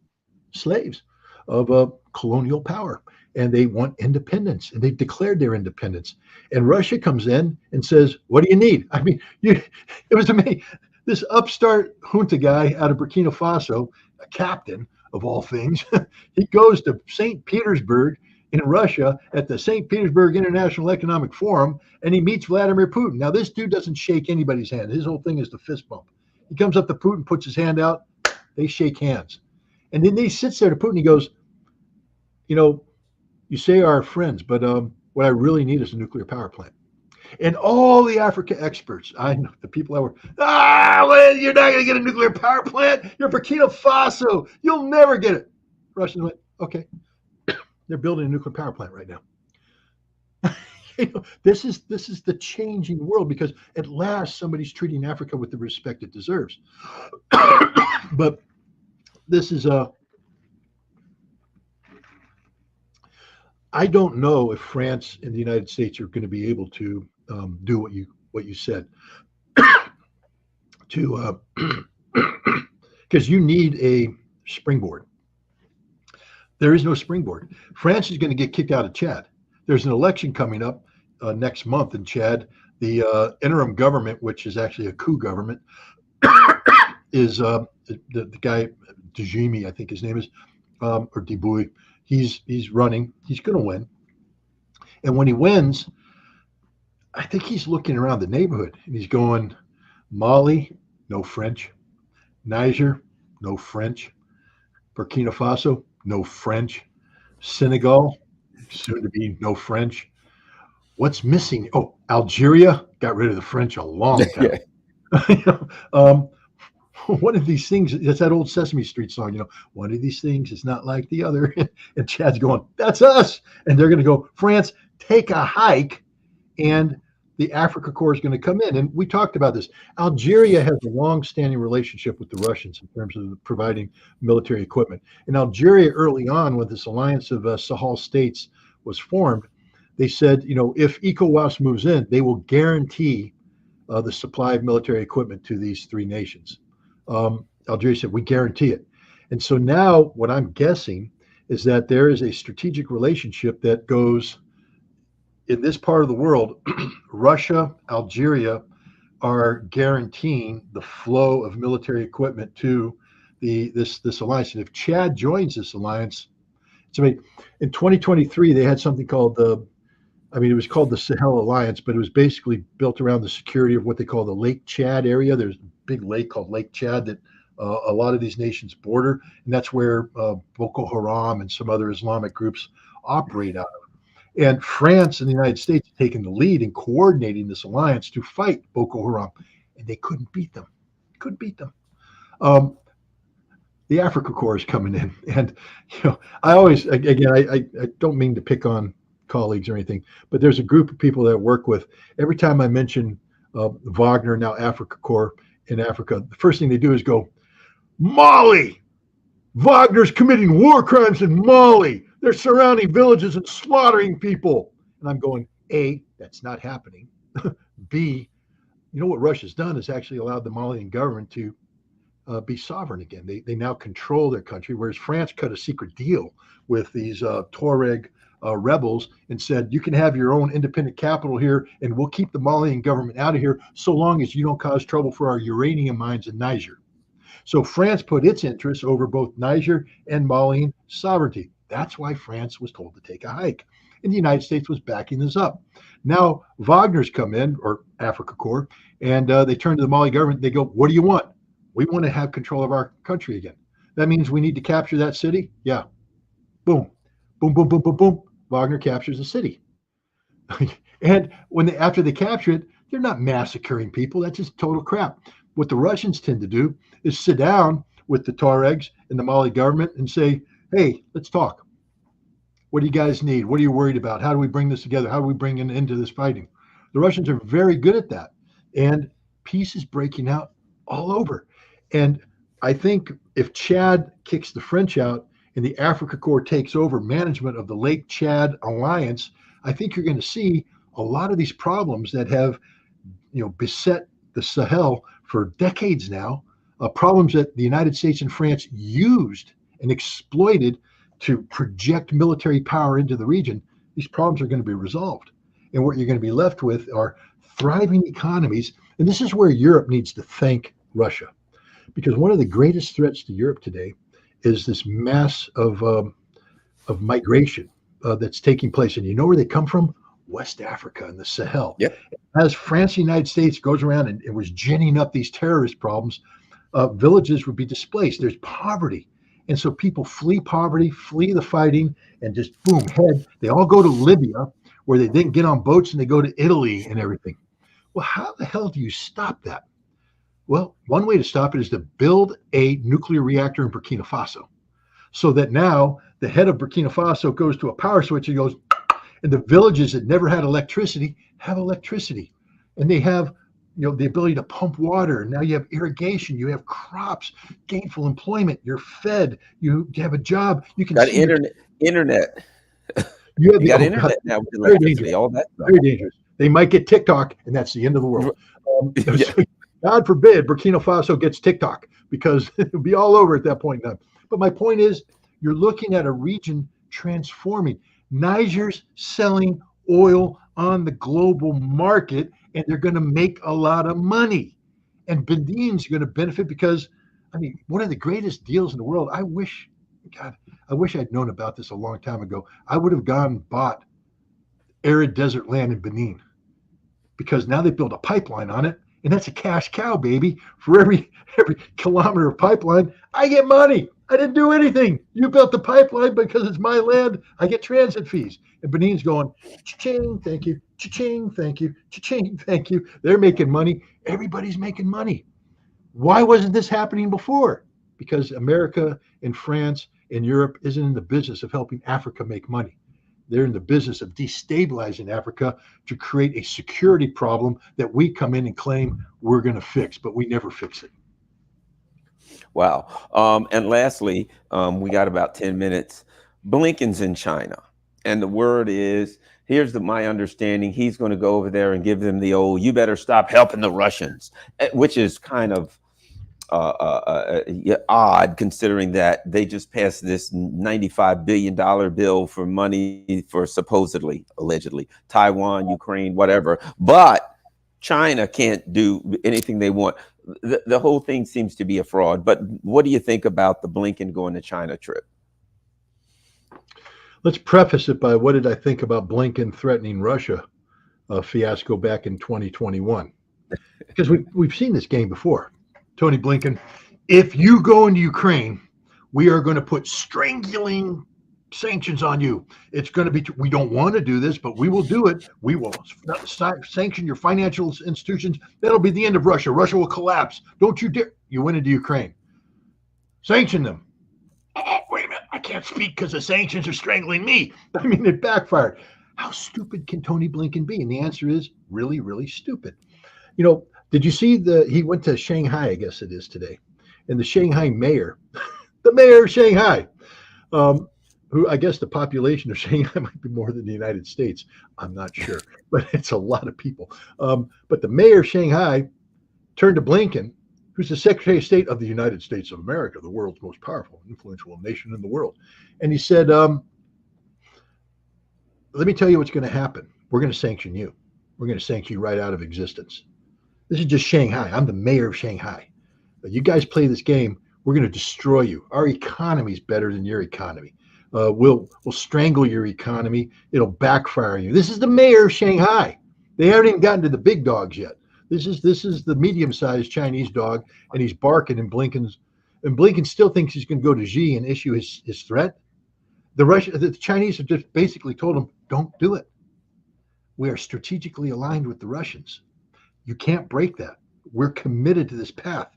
slaves of a colonial power, and they want independence, and they've declared their independence. And Russia comes in and says, what do you need? I mean, it was amazing. This upstart junta guy out of Burkina Faso, a captain of all things, he goes to St. Petersburg in Russia at the St. Petersburg International Economic Forum, and he meets Vladimir Putin. Now, this dude doesn't shake anybody's hand. His whole thing is the fist bump. He comes up to Putin, puts his hand out, they shake hands. And then he sits there to Putin, he goes, you say our friends, but what I really need is a nuclear power plant. And all the Africa experts, I know the people that were, well, you're not going to get a nuclear power plant. You're Burkina Faso. You'll never get it. Russians went, okay. They're building a nuclear power plant right now. This is the changing world, because at last somebody's treating Africa with the respect it deserves. But this is I don't know if France and the United States are going to be able to do what you said, to because you need a springboard. There is no springboard. France is going to get kicked out of Chad. There's an election coming up next month in Chad. The interim government, which is actually a coup government, is the guy Dejimi, I think his name is, or Debouy. He's running. He's going to win. And when he wins, I think he's looking around the neighborhood and he's going, Mali, no French. Niger, no French. Burkina Faso, no French. Senegal, soon to be no French. What's missing? Oh, Algeria got rid of the French a long time. One of these things, it's that old Sesame Street song, one of these things is not like the other. And Chad's going, that's us. And they're going to go, France, take a hike. And the Africa Corps is going to come in. And we talked about this. Algeria has a long-standing relationship with the Russians in terms of providing military equipment. And Algeria, early on, when this alliance of Sahel states was formed, they said, if ECOWAS moves in, they will guarantee the supply of military equipment to these three nations. Algeria said, we guarantee it. And so now what I'm guessing is that there is a strategic relationship that goes in this part of the world. Russia, Algeria are guaranteeing the flow of military equipment to this alliance. And if Chad joins this alliance, So in 2023, they had something called it was called the Sahel Alliance, but it was basically built around the security of what they call the Lake Chad area. There's a big lake called Lake Chad that a lot of these nations border, and that's where Boko Haram and some other Islamic groups operate out of. And France and the United States have taken the lead in coordinating this alliance to fight Boko Haram, and they couldn't beat them. Couldn't beat them. The Africa Corps is coming in, and I always, again, I don't mean to pick on colleagues or anything, but there's a group of people that I work with. Every time I mention Wagner, now Africa Corps in Africa, the first thing they do is go, Mali! Wagner's committing war crimes in Mali. They're surrounding villages and slaughtering people. And I'm going, A, that's not happening. B, what Russia's done is actually allowed the Malian government to be sovereign again. They now control their country, whereas France cut a secret deal with these Tuareg rebels and said, you can have your own independent capital here, and we'll keep the Malian government out of here so long as you don't cause trouble for our uranium mines in Niger. So France put its interests over both Niger and Malian sovereignty. That's why France was told to take a hike. And the United States was backing this up. Now Wagner's come in, or Africa Corps, and they turn to the Mali government. They go, what do you want? We want to have control of our country again. That means we need to capture that city? Yeah. Boom. Boom, boom, boom, boom, boom. Wagner captures the city. And after they capture it, they're not massacring people. That's just total crap. What the Russians tend to do is sit down with the Tuaregs and the Mali government and say, hey, let's talk. What do you guys need? What are you worried about? How do we bring this together? How do we bring an end to this fighting? The Russians are very good at that. And peace is breaking out all over. And I think if Chad kicks the French out and the Africa Corps takes over management of the Lake Chad Alliance, I think you're going to see a lot of these problems that have, beset the Sahel for decades now, problems that the United States and France used and exploited to project military power into the region. These problems are going to be resolved. And what you're going to be left with are thriving economies. And this is where Europe needs to thank Russia. Because one of the greatest threats to Europe today is this mass of migration that's taking place. And you know where they come from? West Africa and the Sahel. Yep. As France and the United States goes around and it was ginning up these terrorist problems, villages would be displaced. There's poverty. And so people flee poverty, flee the fighting, and just boom, head. They all go to Libya, where they then get on boats and they go to Italy and everything. Well, how the hell do you stop that? Well, one way to stop it is to build a nuclear reactor in Burkina Faso, so that now the head of Burkina Faso goes to a power switch and goes, and the villages that never had electricity have electricity, and they have the ability to pump water. Now you have irrigation, you have crops, gainful employment, you're fed, you have a job, you can got see internet. You got internet now with electricity, all that stuff. Very dangerous. They might get TikTok, and that's the end of the world. So God forbid Burkina Faso gets TikTok, because it'll be all over at that point in time. But my point is, you're looking at a region transforming. Niger's selling oil on the global market, and they're going to make a lot of money. And Benin's going to benefit because, one of the greatest deals in the world. I wish I'd known about this a long time ago. I would have gone and bought arid desert land in Benin, because now they build a pipeline on it, and that's a cash cow, baby. For every kilometer of pipeline, I get money. I didn't do anything. You built the pipeline because it's my land. I get transit fees. And Benin's going, cha-ching, thank you, cha-ching, thank you, cha-ching, thank you. They're making money. Everybody's making money. Why wasn't this happening before? Because America and France and Europe isn't in the business of helping Africa make money. They're in the business of destabilizing Africa to create a security problem that we come in and claim we're going to fix, but we never fix it. Wow. And lastly, we got about 10 minutes. Blinken's in China, and the word is, here's my understanding, he's going to go over there and give them the old, you better stop helping the Russians, which is kind of odd, considering that they just passed this $95 billion bill for money for supposedly, allegedly, Taiwan, Ukraine, whatever. But China can't do anything they want. The whole thing seems to be a fraud. But what do you think about the Blinken going to China trip? Let's preface it by what did I think about Blinken threatening Russia fiasco back in 2021? Because we've seen this game before. Tony Blinken, if you go into Ukraine, we are going to put strangling sanctions on you. It's going to be, we don't want to do this, but we will do it. We will sanction your financial institutions. That'll be the end of Russia. Russia will collapse. Don't you dare. You went into Ukraine. Sanction them. Oh, wait a minute. I can't speak because the sanctions are strangling me. I mean, it backfired. How stupid can Tony Blinken be? And the answer is really, really stupid. You know, did you see he went to Shanghai, I guess it is today, and the Shanghai mayor, the mayor of Shanghai, who I guess the population of Shanghai might be more than the United States. I'm not sure, but it's a lot of people. But the mayor of Shanghai turned to Blinken, who's the Secretary of State of the United States of America, the world's most powerful and influential nation in the world. And he said, let me tell you what's going to happen. We're going to sanction you. We're going to sanction you right out of existence. This is just Shanghai. I'm the mayor of Shanghai. You guys play this game, we're going to destroy you. Our economy is better than your economy. We'll strangle your economy. It'll backfire you. This is the mayor of Shanghai. They haven't even gotten to the big dogs yet. This is the medium-sized Chinese dog, and he's barking. And Blinken still thinks he's going to go to Xi and issue his threat. The Chinese have just basically told him, don't do it. We are strategically aligned with the Russians. You can't break that. We're committed to this path.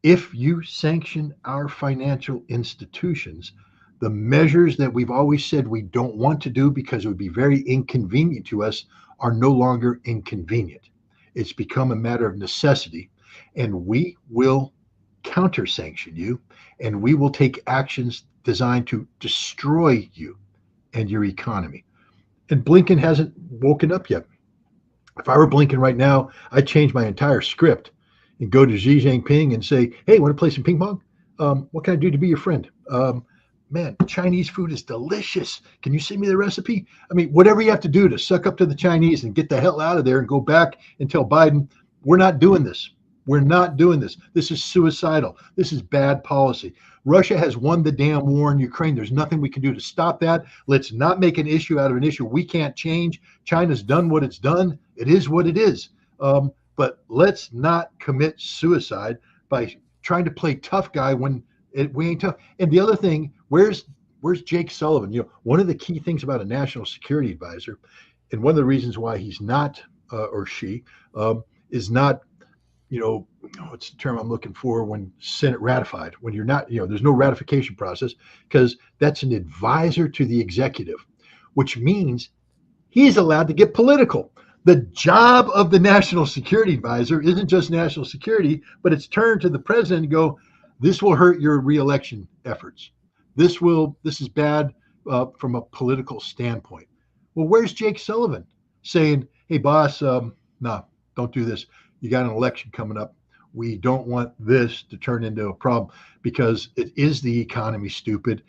If you sanction our financial institutions, the measures that we've always said we don't want to do because it would be very inconvenient to us are no longer inconvenient. It's become a matter of necessity, and we will counter sanction you, and we will take actions designed to destroy you and your economy. And Blinken hasn't woken up yet. If I were Blinken right now, I'd change my entire script and go to Xi Jinping and say, hey, want to play some ping pong? What can I do to be your friend? Man, Chinese food is delicious. Can you send me the recipe? I mean, whatever you have to do to suck up to the Chinese and get the hell out of there and go back and tell Biden, we're not doing this. We're not doing this. This is suicidal. This is bad policy. Russia has won the damn war in Ukraine. There's nothing we can do to stop that. Let's not make an issue out of an issue we can't change. China's done what it's done. It is what it is. But let's not commit suicide by trying to play tough guy when we ain't tough. And the other thing, where's Jake Sullivan? You know, one of the key things about a national security advisor, and one of the reasons why he's not or she is not, you know, what's the term I'm looking for when Senate ratified? When you're not, you know, there's no ratification process because that's an advisor to the executive, which means he's allowed to get political. The job of the national security advisor isn't just national security, but it's turned to the president and go, this will hurt your reelection efforts. This is bad from a political standpoint. Well, where's Jake Sullivan saying, hey, boss, no, don't do this. You got an election coming up. We don't want this to turn into a problem because it is the economy, stupid.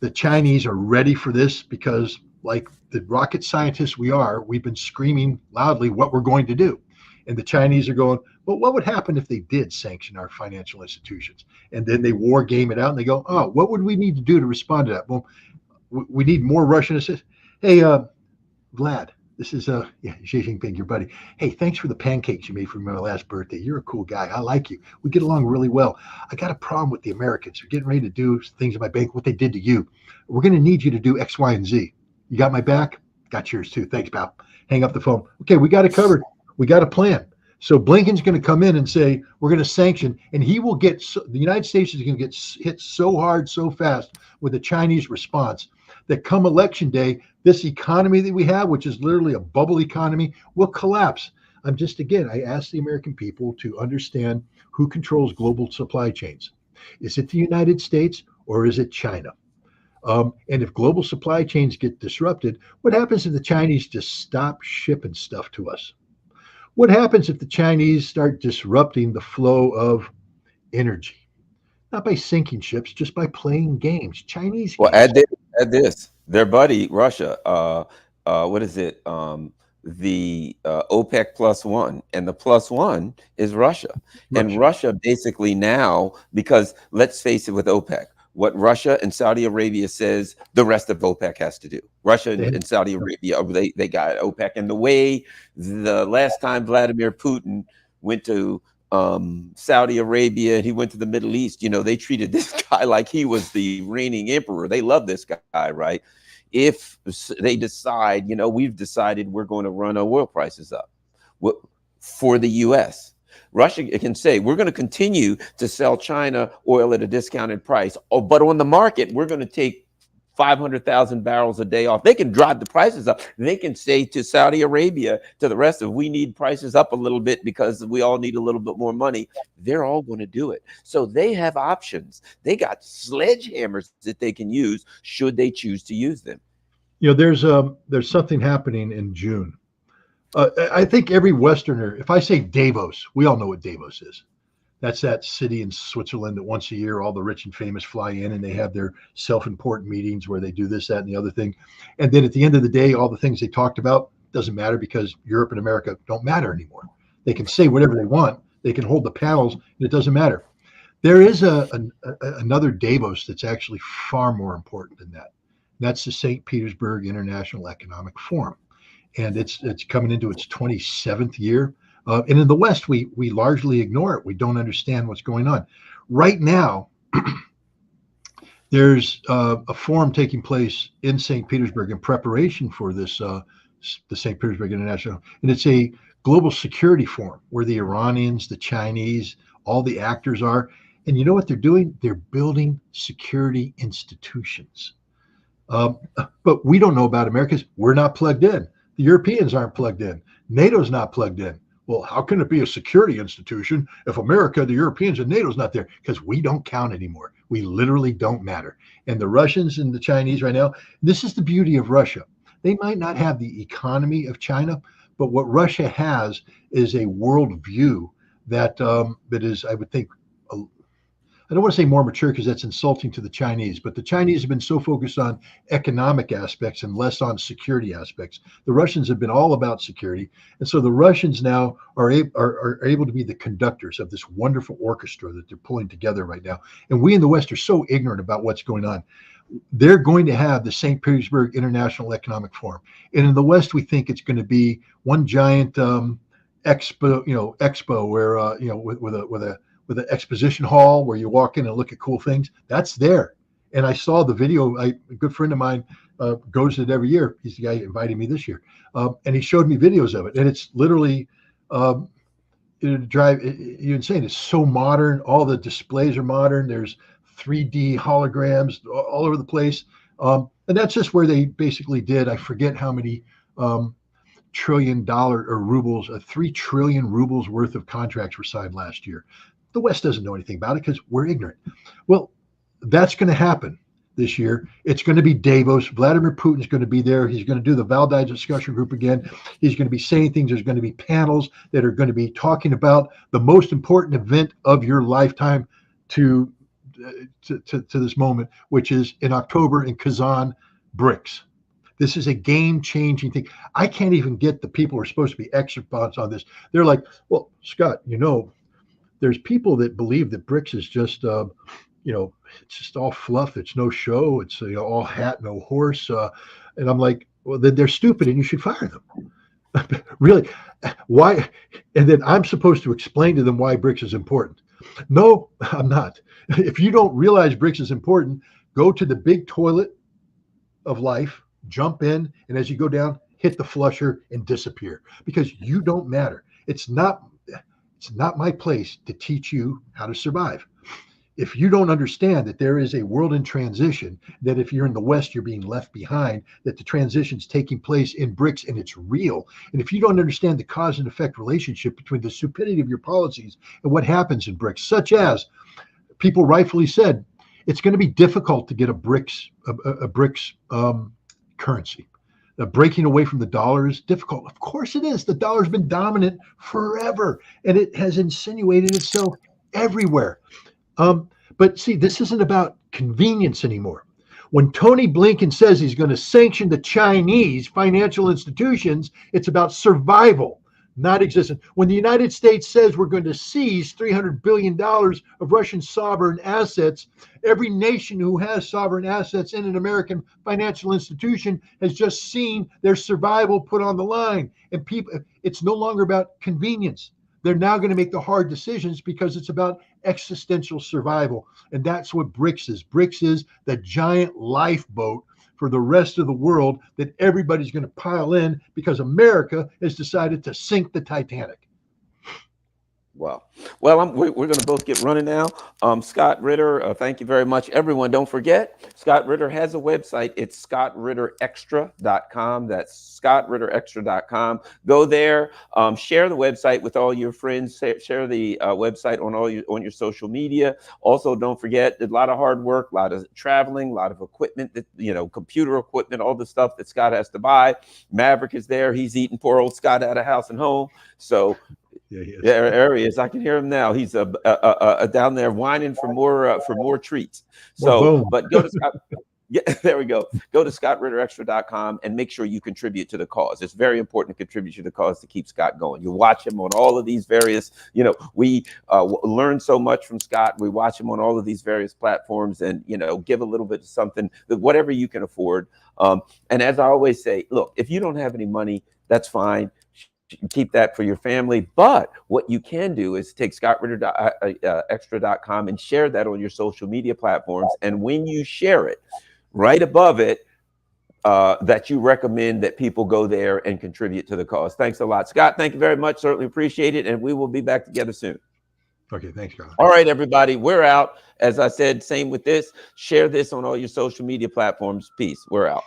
The Chinese are ready for this because, like the rocket scientists we've been screaming loudly what we're going to do. And the Chinese are going, well, what would happen if they did sanction our financial institutions? And then they war game it out and they go, oh, what would we need to do to respond to that? Well, we need more Russian assistance. Hey, Vlad, this is Xi Jinping, your buddy. Hey, thanks for the pancakes you made for my last birthday. You're a cool guy. I like you. We get along really well. I got a problem with the Americans. We're getting ready to do things in my bank, what they did to you. We're going to need you to do X, Y, and Z. You got my back? Got yours too. Thanks, pal. Hang up the phone. Okay, we got it covered. We got a plan. So Blinken's going to come in and say, we're going to sanction, and he will get, the United States is going to get hit so hard, so fast with the Chinese response that come election day, this economy that we have, which is literally a bubble economy, will collapse. I ask the American people to understand who controls global supply chains. Is it the United States or is it China? And if global supply chains get disrupted, what happens if the Chinese just stop shipping stuff to us? What happens if the Chinese start disrupting the flow of energy? Not by sinking ships, just by playing games. Chinese Well, games. add this. Their buddy, Russia, what is it? The OPEC +1, and the +1 is Russia. And Russia basically now, because let's face it with OPEC, what Russia and Saudi Arabia says the rest of OPEC has to do. Russia and Saudi Arabia, they got OPEC. And the way the last time Vladimir Putin went to Saudi Arabia, he went to the Middle East, they treated this guy like he was the reigning emperor. They love this guy, right? If they decide, we've decided we're going to run oil prices up for the U.S., Russia can say, we're going to continue to sell China oil at a discounted price. Oh, but on the market, we're going to take 500,000 barrels a day off. They can drive the prices up. They can say to Saudi Arabia, to the rest of, we need prices up a little bit because we all need a little bit more money. They're all going to do it. So they have options. They got sledgehammers that they can use should they choose to use them. There's something happening in June. I think every Westerner, if I say Davos, we all know what Davos is. That's that city in Switzerland that once a year all the rich and famous fly in and they have their self-important meetings where they do this, that, and the other thing. And then at the end of the day, all the things they talked about doesn't matter because Europe and America don't matter anymore. They can say whatever they want. They can hold the panels and it doesn't matter. There is another Davos that's actually far more important than that. That's the St. Petersburg International Economic Forum. And it's coming into its 27th year. And in the West, we largely ignore it. We don't understand what's going on. Right now, there's a forum taking place in St. Petersburg in preparation for this, the St. Petersburg International. And it's a global security forum where the Iranians, the Chinese, all the actors are. And you know what they're doing? They're building security institutions. But we don't know about America's. We're not plugged in. The Europeans aren't plugged in. NATO's not plugged in. Well, how can it be a security institution if America, the Europeans, and NATO's not there? Because we don't count anymore. We literally don't matter. And the Russians and the Chinese right now, this is the beauty of Russia. They might not have the economy of China, but what Russia has is a worldview that is, I would think, I don't want to say more mature because that's insulting to the Chinese, but the Chinese have been so focused on economic aspects and less on security aspects. The Russians have been all about security. And so the Russians now are able to be the conductors of this wonderful orchestra that they're pulling together right now. And we in the West are so ignorant about what's going on. They're going to have the St. Petersburg International Economic Forum. And in the West, we think it's going to be one giant expo where, with an exposition hall where you walk in and look at cool things. That's there. And I saw the video. A good friend of mine goes to it every year. He's the guy inviting me this year. And he showed me videos of it. And it's literally, it'll drive you insane. It's so modern. All the displays are modern. There's 3D holograms all over the place. And that's just where they basically did, I forget how many $1 trillion or rubles, 3 trillion rubles worth of contracts were signed last year. The West doesn't know anything about it because we're ignorant. Well, that's going to happen this year. It's going to be Davos. Vladimir Putin's going to be there. He's going to do the Valdai discussion group again. He's going to be saying things. There's going to be panels that are going to be talking about the most important event of your lifetime to this moment, which is in October in Kazan, BRICS. This is a game-changing thing. I can't even get the people who are supposed to be experts on this. They're like, well, Scott, there's people that believe that BRICS is just, it's just all fluff. It's no show. It's all hat, no horse. And I'm like, well, then they're stupid and you should fire them. Really? Why? And then I'm supposed to explain to them why BRICS is important. No, I'm not. If you don't realize BRICS is important, go to the big toilet of life, jump in, and as you go down, hit the flusher and disappear because you don't matter. It's not my place to teach you how to survive. If you don't understand that there is a world in transition, that if you're in the West, you're being left behind, that the transition's taking place in BRICS and it's real. And if you don't understand the cause and effect relationship between the stupidity of your policies and what happens in BRICS, such as people rightfully said, it's going to be difficult to get a BRICS currency. Breaking away from the dollar is difficult. Of course it is. The dollar's been dominant forever, and it has insinuated itself everywhere. But see, this isn't about convenience anymore. When Tony Blinken says he's going to sanction the Chinese financial institutions, it's about survival. Not existent. When the United States says we're going to seize $300 billion of Russian sovereign assets, every nation who has sovereign assets in an American financial institution has just seen their survival put on the line. And people, it's no longer about convenience. They're now going to make the hard decisions because it's about existential survival. And that's what BRICS is. BRICS is the giant lifeboat for the rest of the world that everybody's going to pile in because America has decided to sink the Titanic. Wow. Well, we're going to both get running now. Scott Ritter, thank you very much. Everyone, don't forget, Scott Ritter has a website. It's scottritterextra.com. That's scottritterextra.com. Go there, share the website with all your friends, share the website on your social media. Also, don't forget, a lot of hard work, a lot of traveling, a lot of equipment, that, computer equipment, all the stuff that Scott has to buy. Maverick is there. He's eating poor old Scott out of house and home. So yeah, he is. There he is. I can hear him now. He's down there whining for more treats. So, but go to Scott. Yeah, there we go. Go to scottritterextra.com and make sure you contribute to the cause. It's very important to contribute to the cause to keep Scott going. You watch him on all of these various, we learn so much from Scott. We watch him on all of these various platforms and, give a little bit of something, whatever you can afford. And as I always say, look, if you don't have any money, that's fine. Keep that for your family. But what you can do is take scottritterextra.com and share that on your social media platforms. And when you share it, right above it, that you recommend that people go there and contribute to the cause. Thanks a lot, Scott. Thank you very much. Certainly appreciate it. And we will be back together soon. Okay, thanks, Carl. All right, everybody, we're out. As I said, same with this. Share this on all your social media platforms. Peace. We're out.